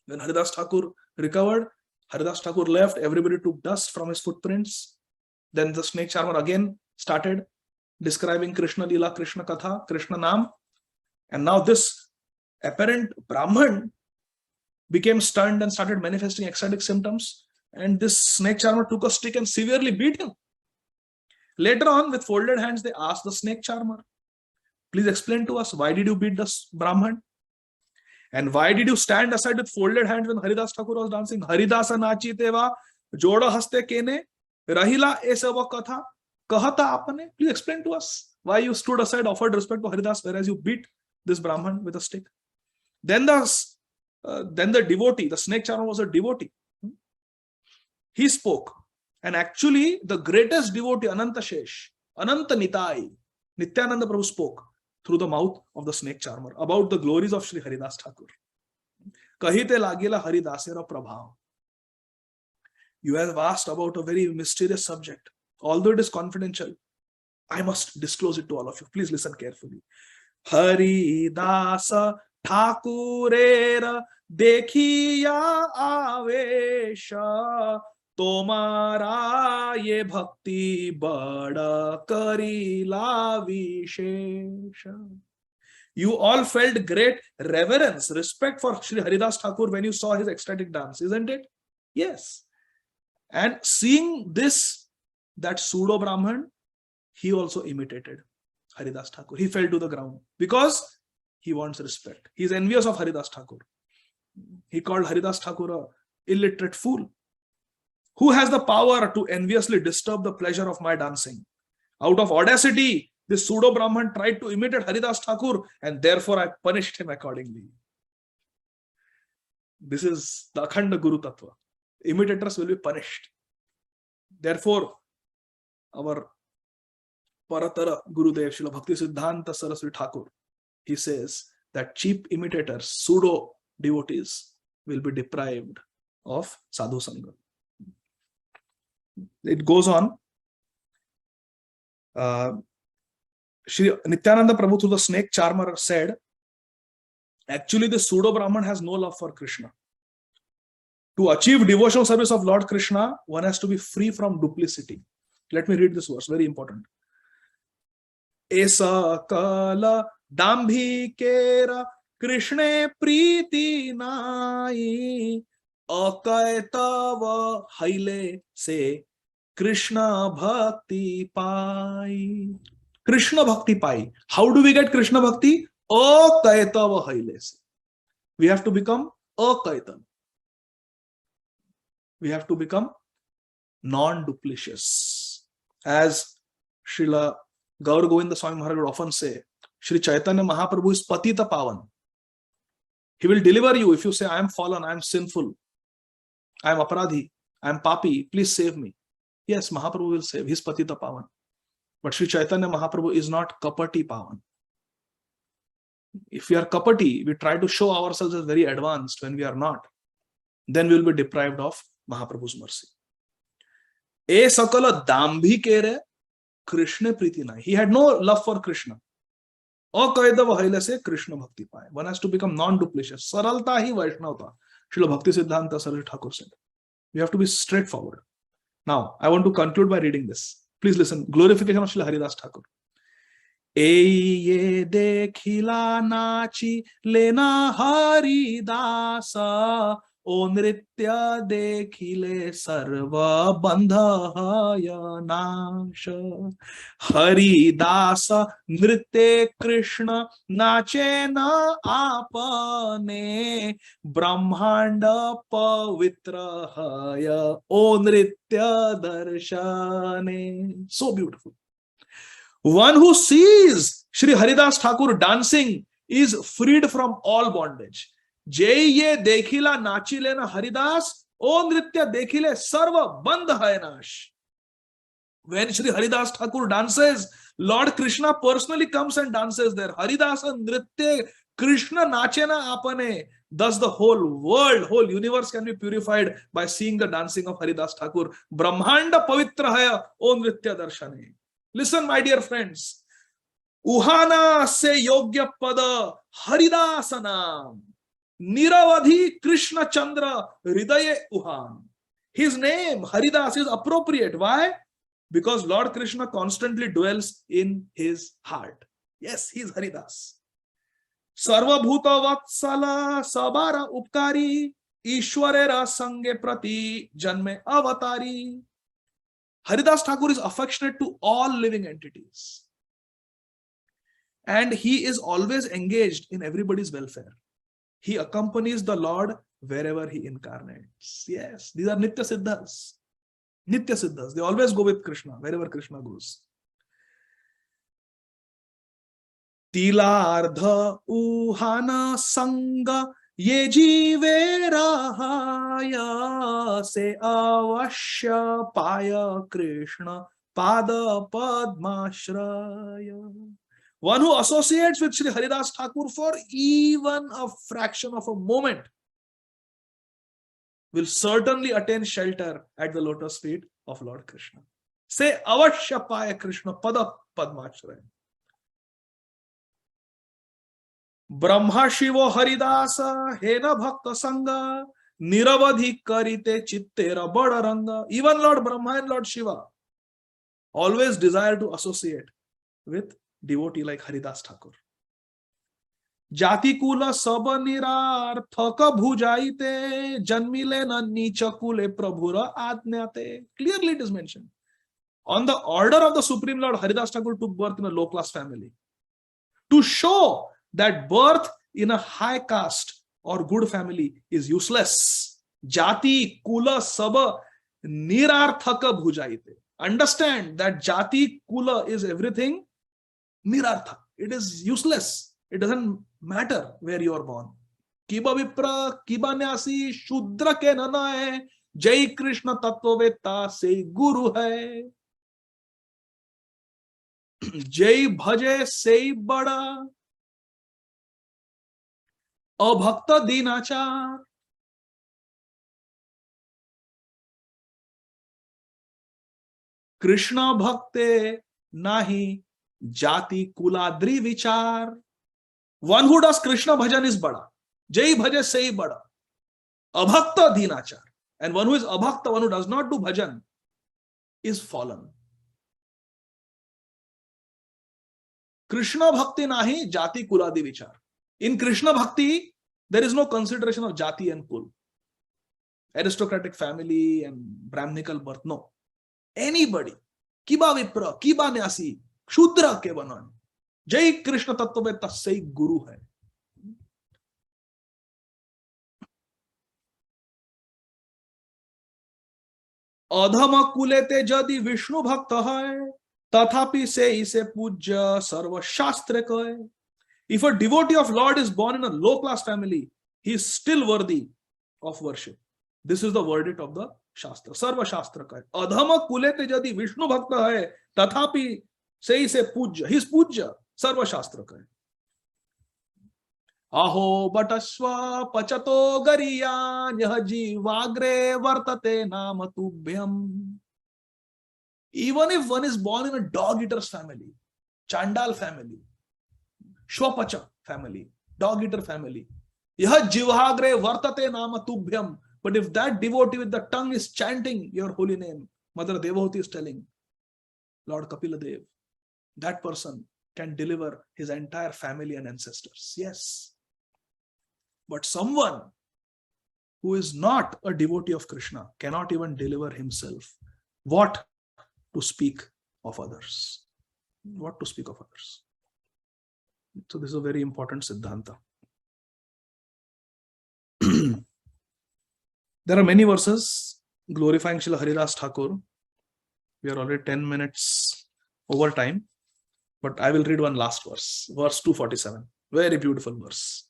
When Haridas Thakur recovered, Haridas Thakur left, everybody took dust from his footprints. Then the snake charmer again started describing Krishna Lila, Krishna Katha, Krishna Nam. And now this apparent Brahman became stunned and started manifesting ecstatic symptoms. And this snake charmer took a stick and severely beat him. Later on, with folded hands, they asked the snake charmer, please explain to us, why did you beat this Brahman? And why did you stand aside with folded hands when Haridas Thakur was dancing? Haridasa nachi teva, joda haste kene, rahila esava katha, kahata apane. Please explain to us why you stood aside, offered respect to Haridas, whereas you beat this Brahman with a stick. Then the devotee, the snake charmer was a devotee. He spoke. And actually, the greatest devotee, Ananta Shesh, Ananta Nitai, Nityananda Prabhu spoke through the mouth of the snake charmer about the glories of Sri Haridas Thakur. Kahite lagila Haridasera Prabhav. You have asked about a very mysterious subject. Although it is confidential, I must disclose it to all of you. Please listen carefully. Haridasa Thakurera Dekhiya Avesha Tomara ye bhakti bada karila vishesha. You all felt great reverence, respect for Sri Haridas Thakur when you saw his ecstatic dance, isn't it? Yes. And seeing this, that pseudo Brahman, he also imitated Haridas Thakur. He fell to the ground because he wants respect. He is envious of Haridas Thakur. He called Haridas Thakur an illiterate fool. Who has the power to enviously disturb the pleasure of my dancing? Out of audacity, this pseudo Brahman tried to imitate Haridas Thakur, and therefore I punished him accordingly. This is the Khaṇḍa Guru Tattva. Imitators will be punished. Therefore, our Paratara Gurudev, Srila Bhakti Siddhanta Saraswati Thakur, he says that cheap imitators, pseudo devotees, will be deprived of sadhu sanga. It goes on. Shri Nityananda Prabhu through the snake charmer said, actually the pseudo Brahman has no love for Krishna. To achieve devotional service of Lord Krishna, one has to be free from duplicity. Let me read this verse, very important. Esa kala dambhikera Krishna priti nai akaitava haile se Krishna bhakti pai. Krishna bhakti pai. How do we get Krishna bhakti? Akaitava haile se. We have to become akaitan. We have to become non-duplicitous. As Srila Gaur Govinda Swami Maharaj would often say, Sri Caitanya Mahaprabhu is Patita Pavan. He will deliver you if you say, I am fallen, I am sinful, I am aparadhi, I am papi, please save me. Yes, Mahaprabhu will save. He is Patita Pavan. But Sri Caitanya Mahaprabhu is not Kapati Pavan. If we are Kapati, we try to show ourselves as very advanced when we are not. Then we will be deprived of Mahaprabhu's mercy. E sakala dambhikere Krishna pritinai. He had no love for Krishna. Akaidava haile se Krishna bhakti pai. One has to become non-duplicitous. Saralta hi Vaishnavata. Srila Bhakti Siddhanta Saraswati Thakur said. We have to be straightforward. Now, I want to conclude by reading this. Please listen. Glorification of Srila Haridas Thakur. Ye dekhila nachi lena Haridasa O nritya dekhile sarva bandhaya nasha. Haridasa nritya Krishna nache na apane brahmanda pavitrahaya O nritya darshane. So beautiful. One who sees Sri Haridas Thakur dancing is freed from all bondage. Ye dekhila nachilena Haridas, O nritya dekhile sarva bandhaya nash. When Sri Haridas Thakur dances, Lord Krishna personally comes and dances there. Haridasa nritya Krishna nachena apane. Thus the whole world, whole universe can be purified by seeing the dancing of Haridas Thakur. Brahmanda pavitrahaya O nritya darshane. Listen, my dear friends. Uhana se yogya pada Haridasanam. Niravadhi Krishna Chandra Hridaye Uhan. His name, Haridas, is appropriate. Why? Because Lord Krishna constantly dwells in his heart. Yes, he is Haridas. Sarva Bhuta Vatsala Sabara Upkari Ishwarera Sange Prati Janme Avatari. Haridas Thakur is affectionate to all living entities. And he is always engaged in everybody's welfare. He accompanies the Lord wherever he incarnates. Yes, these are Nitya Siddhas. Nitya Siddhas. They always go with Krishna, wherever Krishna goes. Tilardha Uhana Sanga ये जीवे रहाया से अवश्य पाय कृष्ण पाद padmashraya. One who associates with Sri Haridas Thakur for even a fraction of a moment will certainly attain shelter at the lotus feet of Lord Krishna. Say avashya paya Krishna pada padmashraya. Brahma Shivo Haridasa Hena Bhakta Sanga Niravadhi Karite Chittera Badaranga. Even Lord Brahma and Lord Shiva always desire to associate with devotee like Haridas Thakur. Jati kula saba nirarthaka bhujaite janmile na nicha kule prabhura adnyate. Clearly it is mentioned. On the order of the Supreme Lord, Haridas Thakur took birth in a low-class family. To show that birth in a high caste or good family is useless. Jati kula saba nirarthaka bhujaite. Understand that jati kula is everything nirartha. It is useless. It doesn't matter where you are born. Kiba vipra, kiba nyasi, shudra ke nana hai, jai Krishna tattvaveta se guru hai. Jai bhaje se bada, abhakta dinachar. Krishna bhakte nahi jati kuladri vichar. One who does Krishna bhajan is bada. Jai bhaje sei bada. Abhakta dinachar. And one who is abhakta, one who does not do bhajan, is fallen. Krishna bhakti nahi jati kuladi vichar. In Krishna bhakti, there is no consideration of jati and kul. Aristocratic family and Brahminical birth, no. Anybody, kiba vipra, kiba nyasi, shudra ke banan. Jai Krishna tattvaveta sai guru hai. Adhama kulete jadi Vishnu bhakta hai, tathapi se ise pujya sarva shastra hai. If a devotee of Lord is born in a low-class family, he is still worthy of worship. This is the verdict of the Shastra. Sarva Shastra ka hai. Adhama kulete jadi Vishnu bhakta hai, tathapi se ise pujya. He is pujya. Sarva Shastra ka hai. Aho batasva pachato gariyan yah jivagre vartate namatubhyam. Even if one is born in a dog-eater's family, Chandal family, Shwapacha family, dog-eater family, yah jivagre vartate namatubhyam. But if that devotee with the tongue is chanting your holy name, Mother Devahuti is telling, Lord Kapila Dev, that person can deliver his entire family and ancestors. Yes. But someone who is not a devotee of Krishna cannot even deliver himself. What to speak of others? What to speak of others? So this is a very important Siddhanta. There are many verses glorifying Srila Haridas Thakur. We are already 10 minutes over time, but I will read one last verse, verse 247. Very beautiful verse.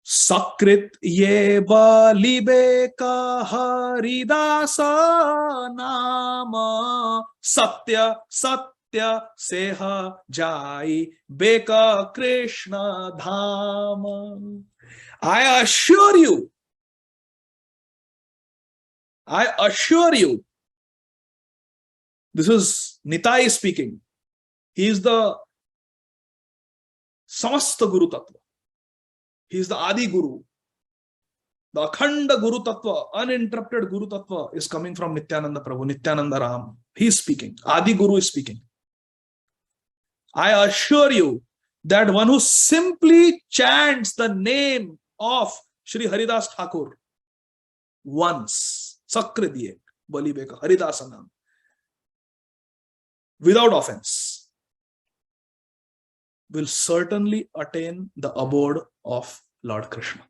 Sakrit ye balibe ka Haridasa nama satya satya seha jai beka Krishna dhama. I assure you, this is Nitai speaking. He is the Samasta Guru Tattva. He is the Ādi Guru. The Khaṇḍa Guru Tattva, uninterrupted Guru Tattva is coming from Nityananda Prabhu, Nityananda Ram. He is speaking. Ādi Guru is speaking. I assure you that one who simply chants the name of Sri Haridas Thakur once, Sakridye, Balibeka, Haridasanam, without offense, will certainly attain the abode of Lord Krishna.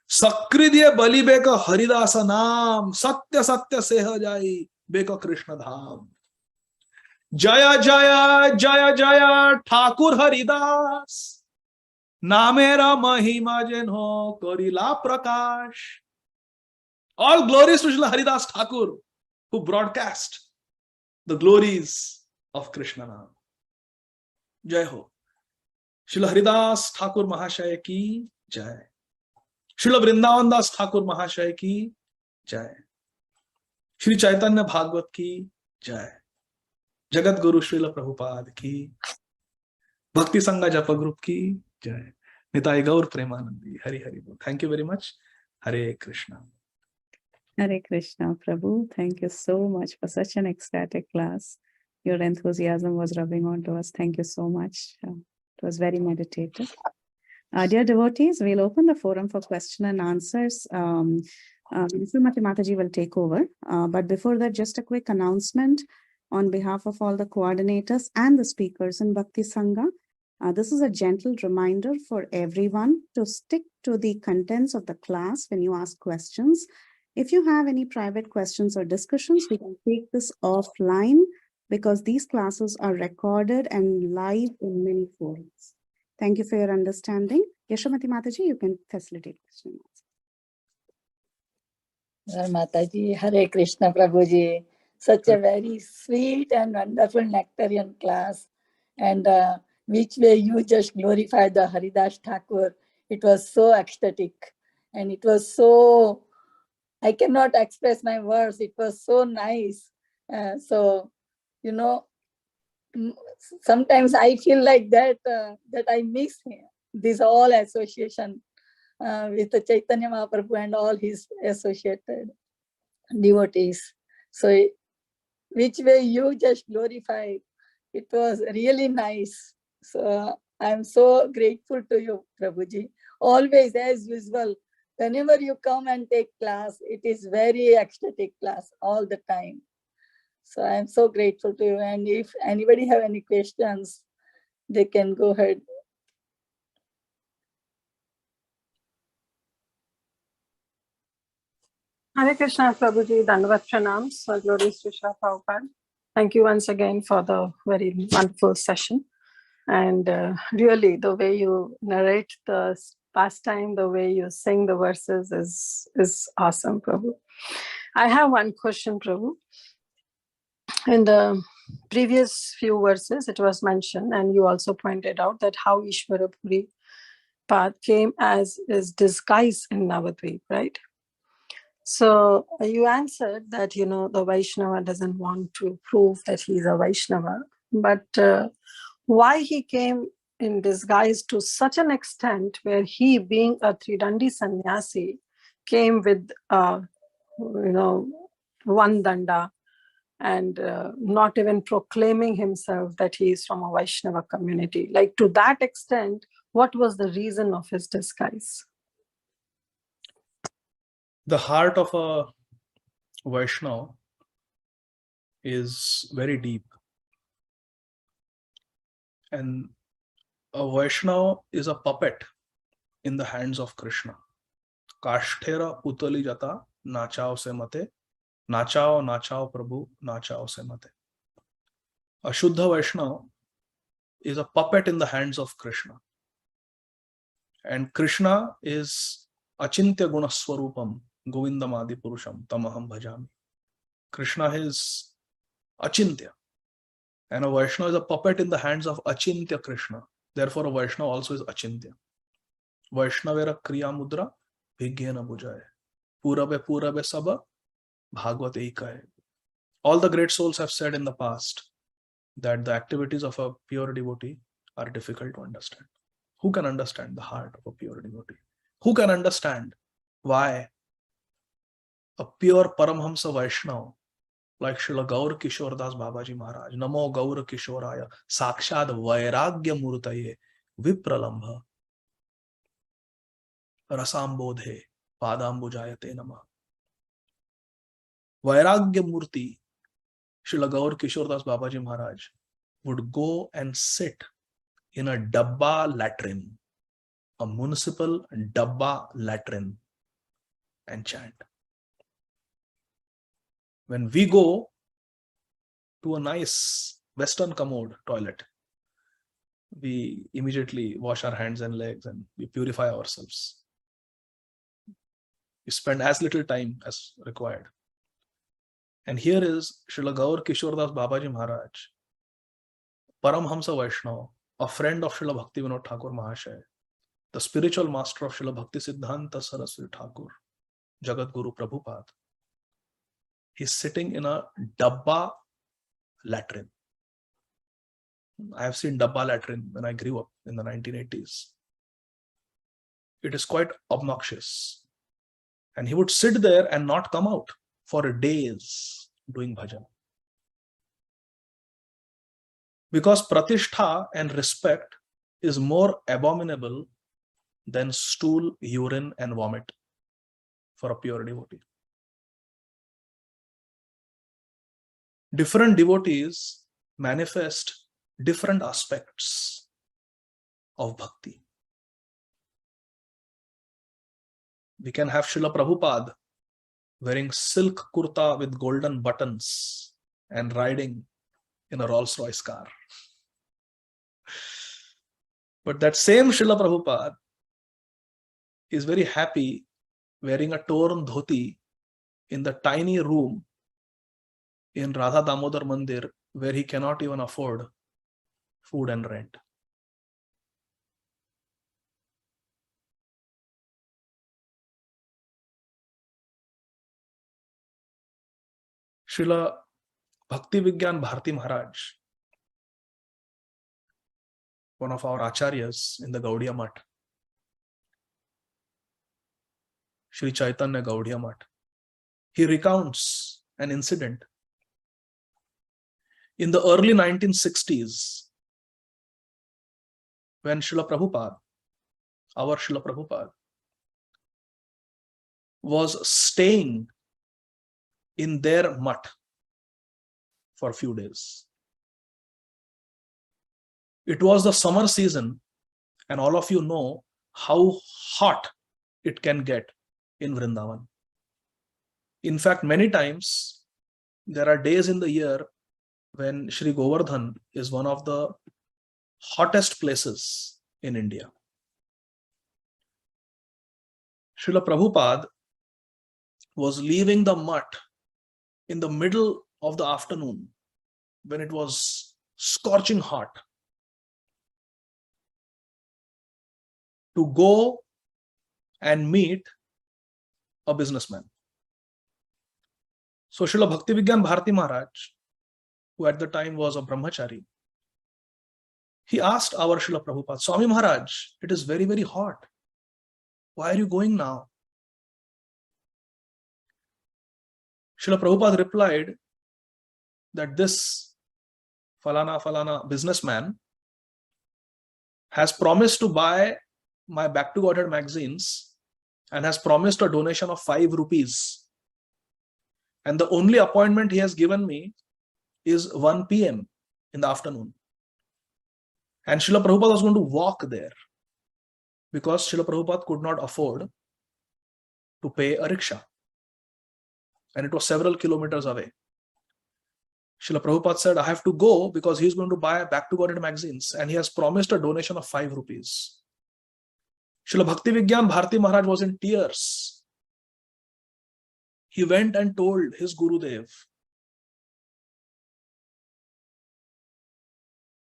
Sakridye Balibeka Haridasanam, Satya Satya Seha Jai, Beka Krishna Dham. Jaya Jaya Jaya Jaya Thakur Haridas. Namera Mahima Jenho Korila Prakash. All glories to Srila Haridas Thakur, who broadcast the glories of Krishna Nam. Jai Ho. Srila Haridas Thakur Mahashaya ki Jai. Srila Vrindavan Das Thakur Mahashaya ki Jai. Shri Caitanya Bhāgavata ki Jai. Jagat Guru Srila Prabhupada ki. Bhakti Sanga Japa Group ki Jai. Nitai Gaur Premanandi. Hari Hari Bol. Thank you very much. Hare Krishna. Hare Krishna, Prabhu. Thank you so much for such an ecstatic class. Your enthusiasm was rubbing onto us. Thank you so much. It was very meditative. Dear devotees, we'll open the forum for question and answers. Srimati Mataji will take over. But before that, just a quick announcement on behalf of all the coordinators and the speakers in Bhakti Sanga. This is a gentle reminder for everyone to stick to the contents of the class when you ask questions. If you have any private questions or discussions, we can take this offline because these classes are recorded and live in many forums. Thank you for your understanding. Yashamati Mataji, you can facilitate questions. Mataji, Hare Krishna Prabhuji. Such a very sweet and wonderful nectarian class. And which way you just glorified the Haridas Thakur. It was so ecstatic. And it was so, I cannot express my words. It was so nice. So, you know, sometimes I feel like that, that I miss this all association with the Caitanya Mahaprabhu and all his associated devotees. So which way you just glorified, it was really nice. So I'm so grateful to you, Prabhuji. Always, as usual, whenever you come and take class, it is very ecstatic class all the time. So I'm so grateful to you. And if anybody have any questions, they can go ahead. Hare Krishna, Prabhuji, Dandavat Pranams, glories to Srila Prabhupada. Thank you once again for the very wonderful session. And really, the way you narrate the pastime, the way you sing the verses is awesome, Prabhu. I have one question, Prabhu. In the previous few verses, it was mentioned, and you also pointed out that how Ishvara Puri path came as is disguised in Navadvip, right? So you answered that, you know, the Vaishnava doesn't want to prove that he's a Vaishnava, but why he came in disguise to such an extent where he, being a Tridandi sannyasi, came with, you know, one danda and not even proclaiming himself that he is from a Vaishnava community. Like, to that extent, what was the reason of his disguise? The heart of a Vaishnava is very deep. And a Vaishnava is a puppet in the hands of Krishna. Kashtera putali jata nachao se mate. Nachao, nachao Prabhu, nachao se mate. A Shuddha Vaishnava is a puppet in the hands of Krishna. And Krishna is Achintya Guna Swarupam, Govindam Adi Purusham, Tamaham Bhajami. Krishna is Achintya. And a Vaishnava is a puppet in the hands of Achintya Krishna. Therefore, a Vaishnava also is Achintya. Vaishnavera Kriya Mudra, Vigyena Bhujaye. Purabe Saba, Bhagavata Ekaye. All the great souls have said in the past that the activities of a pure devotee are difficult to understand. Who can understand the heart of a pure devotee? Who can understand why a pure Paramhamsa Vaishnava like Srila Gaur Kishore Das Babaji Maharaj, Namo Gaur Kishoraya, Sakshad Vairagya Murtaye, Vipralambha, Rasambodhe, Padambujayate Nama. Vairagya Murti, Srila Gaur Kishore Das Babaji Maharaj would go and sit in a Dabba latrine, a municipal Dabba latrine, and chant. When we go to a nice Western commode toilet, we immediately wash our hands and legs and we purify ourselves. We spend as little time as required. And here is Srila Gaur Kishordas Babaji Maharaj, Paramhamsa Vaishnava, a friend of Srila Bhakti Vinod Thakur Mahasaya, the spiritual master of Srila Bhakti Siddhanta Saraswati Thakur, Jagat Guru Prabhupada. He's sitting in a Dabba latrine. I have seen Dabba latrine when I grew up in the 1980s. It is quite obnoxious. And he would sit there and not come out for days doing bhajan. Because pratishtha and respect is more abominable than stool, urine, and vomit for a pure devotee. Different devotees manifest different aspects of bhakti. We can have Srila Prabhupada wearing silk kurta with golden buttons and riding in a Rolls-Royce car. But that same Srila Prabhupada is very happy wearing a torn dhoti in the tiny room in Radha Damodar Mandir where he cannot even afford food and rent. Srila Bhakti Vigyan Bharati Maharaj, one of our acharyas in the Gaudiya Math, Sri Caitanya Gaudiya Math, he recounts an incident. In the early 1960s, when Srila Prabhupada, our Srila Prabhupada, was staying in their mutt for a few days. It was the summer season, and all of you know how hot it can get in Vrindavan. In fact, many times there are days in the year when Sri Govardhan is one of the hottest places in India. Srila Prabhupada was leaving the mutt in the middle of the afternoon when it was scorching hot to go and meet a businessman. So Srila Bhakti Vigyan Bharati Maharaj, who at the time was a brahmachari, he asked our Srila Prabhupada, Swami Maharaj, it is very, very hot. Why are you going now? Srila Prabhupada replied that this falana businessman has promised to buy my Back to Godhead magazines and has promised a donation of 5 rupees. And the only appointment he has given me is 1 p.m. in the afternoon. And Srila Prabhupada was going to walk there because Srila Prabhupada could not afford to pay a rickshaw. And it was several kilometers away. Srila Prabhupada said, I have to go because he's going to buy Back to Godhead magazines and he has promised a donation of 5 rupees. Srila Bhakti Vigyan Bharati Maharaj was in tears. He went and told his Gurudev,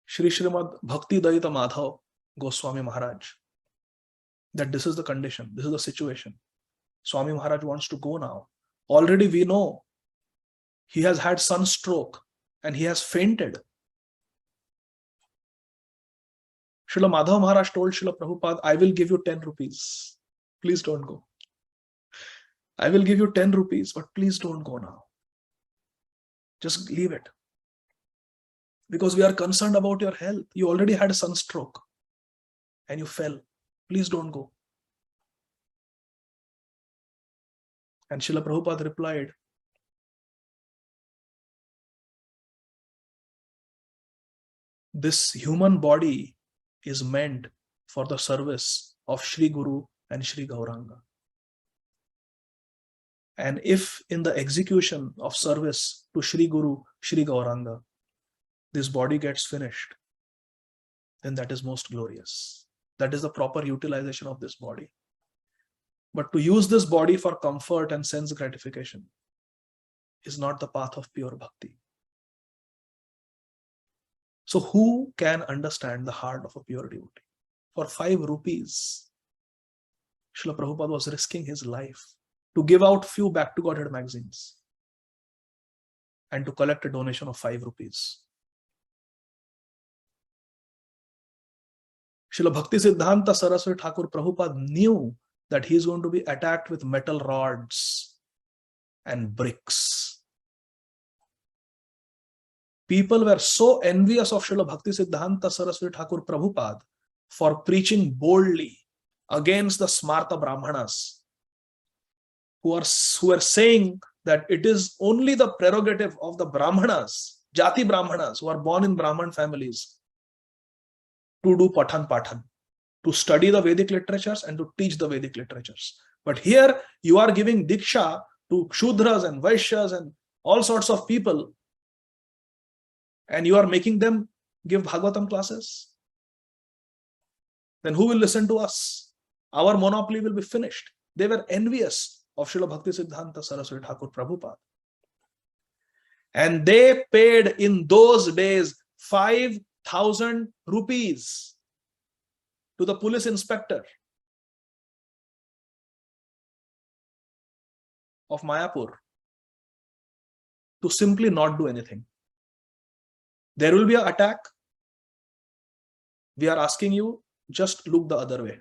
Shri Srimad Bhakti Daita Madhav Goswami Maharaj, that this is the condition, this is the situation. Swami Maharaj wants to go now. Already we know he has had sunstroke and he has fainted. Srila Madhav Maharaj told Srila Prabhupada, I will give you 10 rupees. Please don't go. I will give you 10 rupees, but please don't go now. Just leave it. Because we are concerned about your health. You already had a sunstroke and you fell. Please don't go. And Srila Prabhupada replied, this human body is meant for the service of Shri Guru and Shri Gauranga. And if in the execution of service to Shri Guru, Shri Gauranga, this body gets finished, then that is most glorious. That is the proper utilization of this body. But to use this body for comfort and sense gratification is not the path of pure bhakti. So who can understand the heart of a pure devotee? For 5 rupees, Srila Prabhupada was risking his life to give out few Back to Godhead magazines and to collect a donation of 5 rupees. Srila Bhakti Siddhanta Saraswati Thakur Prabhupada knew that he is going to be attacked with metal rods and bricks. People were so envious of Srila Bhakti Siddhanta Saraswati Thakur Prabhupada for preaching boldly against the Smarta Brahmanas, who are saying that it is only the prerogative of the Brahmanas, Jati Brahmanas, who are born in Brahman families, to do Pathan, to study the Vedic literatures and to teach the Vedic literatures. But here you are giving Diksha to Shudras and Vaishyas and all sorts of people, and you are making them give Bhagavatam classes. Then who will listen to us? Our monopoly will be finished. They were envious of Srila Bhakti Siddhanta Saraswati Thakur Prabhupada. And they paid in those days 5,000 rupees to the police inspector of Mayapur to simply not do anything. There will be an attack. We are asking you, just look the other way.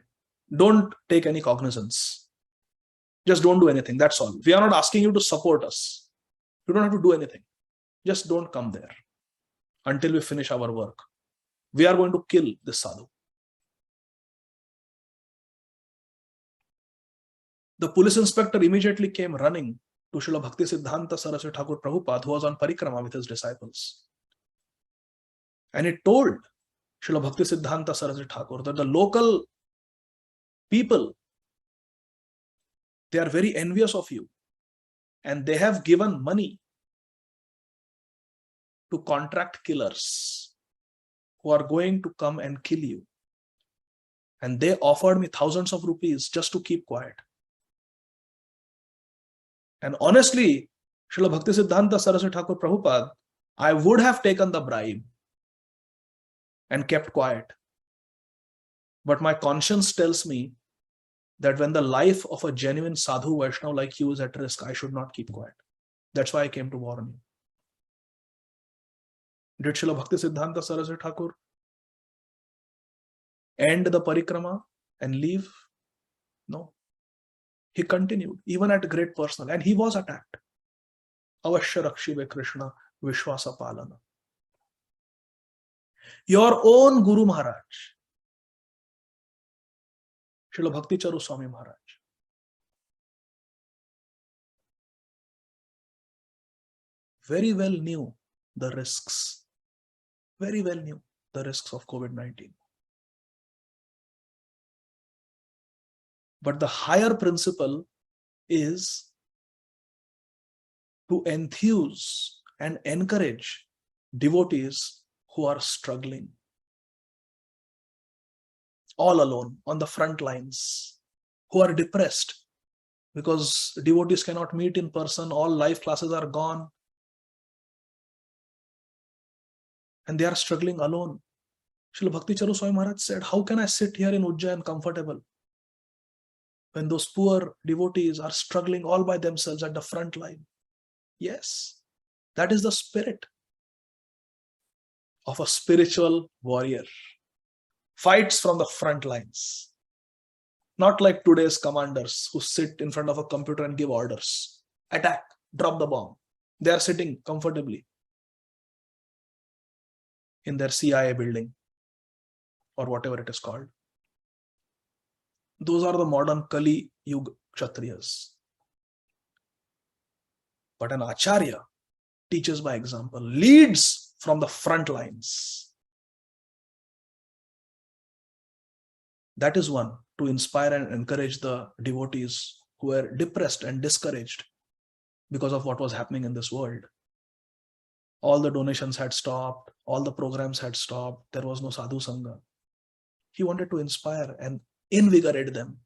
Don't take any cognizance. Just don't do anything. That's all. We are not asking you to support us. You don't have to do anything. Just don't come there until we finish our work. We are going to kill this sadhu. The police inspector immediately came running to Srila Bhakti Siddhanta Saraswati Thakur Prabhupada, who was on parikrama with his disciples. And he told Srila Bhakti Siddhanta Saraswati Thakur that the local people, they are very envious of you, and they have given money to contract killers who are going to come and kill you. And they offered me thousands of rupees just to keep quiet. And honestly, Srila Bhakti Siddhanta Saraswati Thakur Prabhupada, I would have taken the bribe and kept quiet. But my conscience tells me that when the life of a genuine sadhu Vaishnava like you is at risk, I should not keep quiet. That's why I came to warn you. Did Srila Bhakti Siddhanta Saraswati Thakur end the parikrama and leave? No. He continued, even at great personal, and he was attacked. Avashya Rakshive Krishna Vishwasa Palana. Your own Guru Maharaj, Srila Bhakti Charu Swami Maharaj, very well knew the risks, of COVID-19. But the higher principle is to enthuse and encourage devotees who are struggling all alone on the front lines, who are depressed because devotees cannot meet in person, all live classes are gone, and they are struggling alone. Srila Bhakti Charu Swami Maharaj said, how can I sit here in Ujjain comfortable when those poor devotees are struggling all by themselves at the front line? Yes, that is the spirit of a spiritual warrior. Fights from the front lines. Not like today's commanders who sit in front of a computer and give orders. Attack, drop the bomb. They are sitting comfortably in their CIA building or whatever it is called. Those are the modern Kali Yuga Kshatriyas. But an Acharya teaches by example, leads from the front lines. That is one, to inspire and encourage the devotees who were depressed and discouraged because of what was happening in this world. All the donations had stopped, all the programs had stopped, there was no sadhu sanga. He wanted to inspire and invigorate them.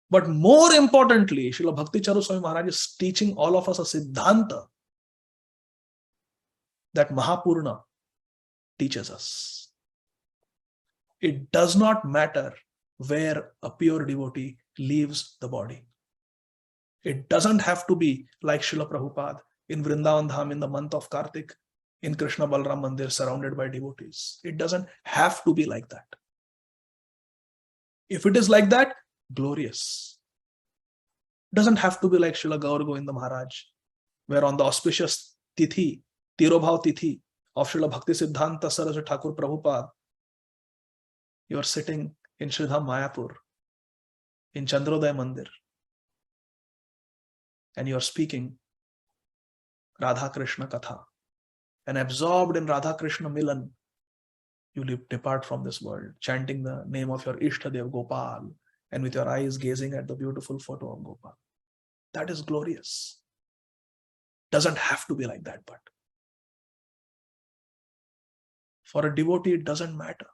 But more importantly, Srila Bhakti Charu Swami Maharaj is teaching all of us a Siddhanta that Mahapurna teaches us. It does not matter where a pure devotee leaves the body. It doesn't have to be like Srila Prabhupada in Vrindavan Dham in the month of Kartik, in Krishna Balram Mandir, surrounded by devotees. It doesn't have to be like that. If it is like that, glorious. It doesn't have to be like Srila Gaur Govinda Maharaj, where on the auspicious Tithi, Tirobhav Tithi of Srila Bhakti Siddhanta Saraswati Thakur Prabhupada, you are sitting in Sridham Mayapur, in Chandrodaya Mandir, and you are speaking Radha Krishna Katha, and absorbed in Radha Krishna Milan, you depart from this world, chanting the name of your Ishtadev Gopal, and with your eyes gazing at the beautiful photo of Gopal. That is glorious. Doesn't have to be like that, but for a devotee, it doesn't matter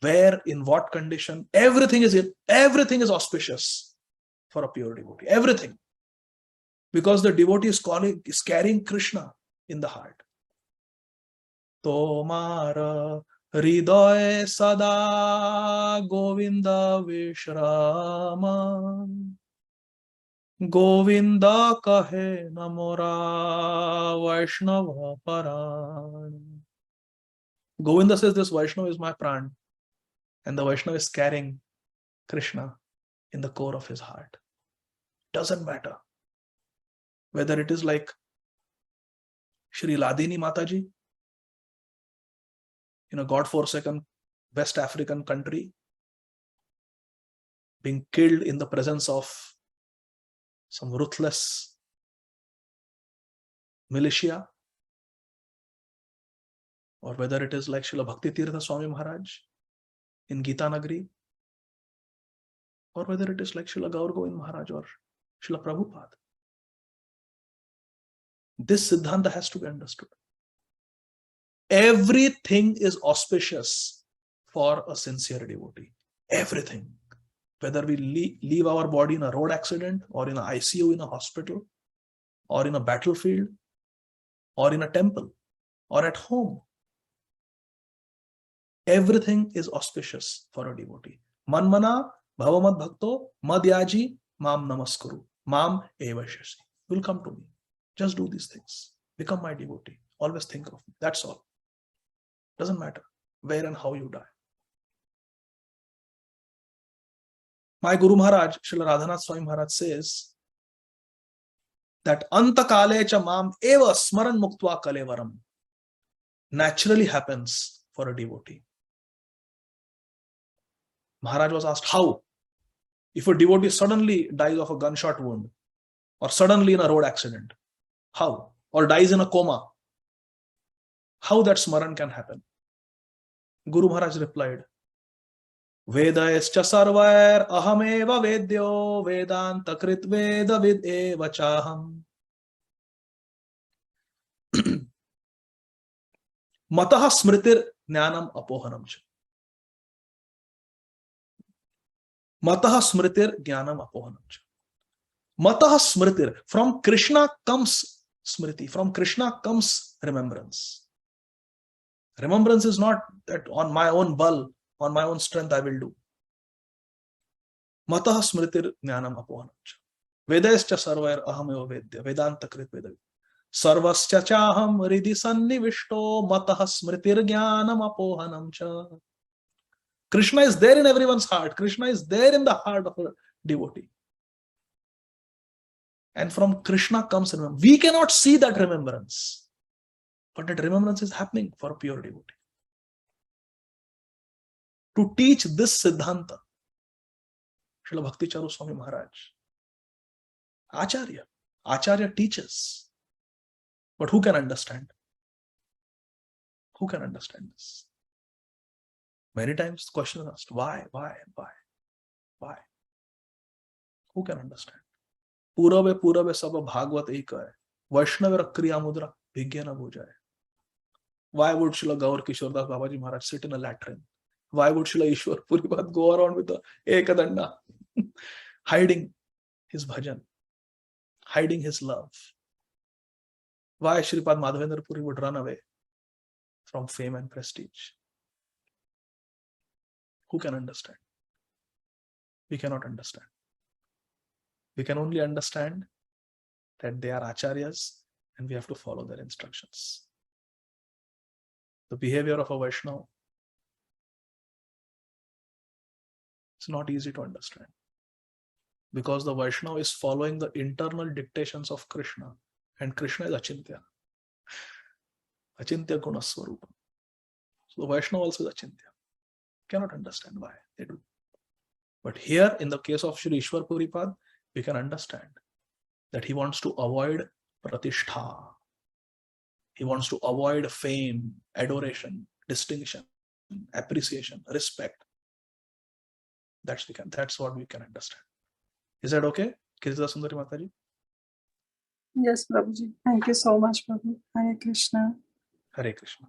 where, in what condition. Everything is auspicious for a pure devotee. Everything. Because the devotee is carrying Krishna in the heart. Tomara hridoy sada Govinda Vishrama, Govinda kahe namora Vaishnava paran. Govinda says, this Vaishnava is my pran, and the Vaishnava is carrying Krishna in the core of his heart. Doesn't matter whether it is like Shri Ladini Mataji in a God-forsaken West African country, being killed in the presence of some ruthless militia, or whether it is like Srila Bhakti Tirtha Swami Maharaj in Gita Nagari, or whether it is like Srila Gaur Govind Maharaj or Srila Prabhupada. This Siddhanta has to be understood. Everything is auspicious for a sincere devotee. Everything. Whether we leave our body in a road accident, or in an ICU in a hospital, or in a battlefield, or in a temple, or at home. Everything is auspicious for a devotee. Manmana bhavamad bhakto madhyaji mam namaskuru mam evashasi. Will come to me. Just do these things. Become my devotee. Always think of me. That's all. Doesn't matter where and how you die. My Guru Maharaj, Srila Radhanath Swami Maharaj, says that Anta kale cha mam eva smaran muktva kalevaram naturally happens for a devotee. Maharaj was asked, how? If a devotee suddenly dies of a gunshot wound, or suddenly in a road accident, how? Or dies in a coma, how that smaran can happen? Guru Maharaj replied, Vedayascha sarvair ahameva vedyo vedanta krit veda vid eva chaham. Mataha smritir jnanam apohanam cha. Mataha smritir jnanam apohanam cha. Mataha smritir. From Krishna comes smriti. From Krishna comes remembrance. Remembrance is not that on my own bal, on my own strength I will do. Mataha smritir jnanam apohanam cha. Vedayascha sarvair ahameva vedya vedanta krit veda. Sarvascha chaham ridhi sannivishto mataha smritir jnanam apohanam cha. Krishna is there in everyone's heart. Krishna is there in the heart of a devotee. And from Krishna comes remembrance. We cannot see that remembrance, but that remembrance is happening for a pure devotee. To teach this Siddhanta, Srila Bhakti Charu Swami Maharaj, Acharya teaches. But who can understand? Who can understand this? Many times the question is asked, why? Who can understand? Purabe sab Bhāgavata eka hai. Vaishnava kriya mudra bhigyana bhujaye. Why would Srila Gaur Kishordas Babaji Maharaj sit in a latrine? Why would Srila Ishwar Puripad go around with a Ekadanda, hiding his bhajan, hiding his love? Why Shripad Madhavendra Puri would run away from fame and prestige? Who can understand? We cannot understand. We can only understand that they are acharyas and we have to follow their instructions. The behavior of a Vaishnava is not easy to understand because the Vaishnava is following the internal dictations of Krishna, and Krishna is Achintya. Achintya Guna Swarupa. So the Vaishnava also is Achintya. Cannot understand why they do. But here, in the case of Shri Ishwar Puripad, we can understand that he wants to avoid pratishtha. He wants to avoid fame, adoration, distinction, appreciation, respect. That's what we can understand. Is that okay? Kirtita Sundari Mataji? Yes, Prabhuji. Thank you so much, Prabhu. Hare Krishna. Hare Krishna.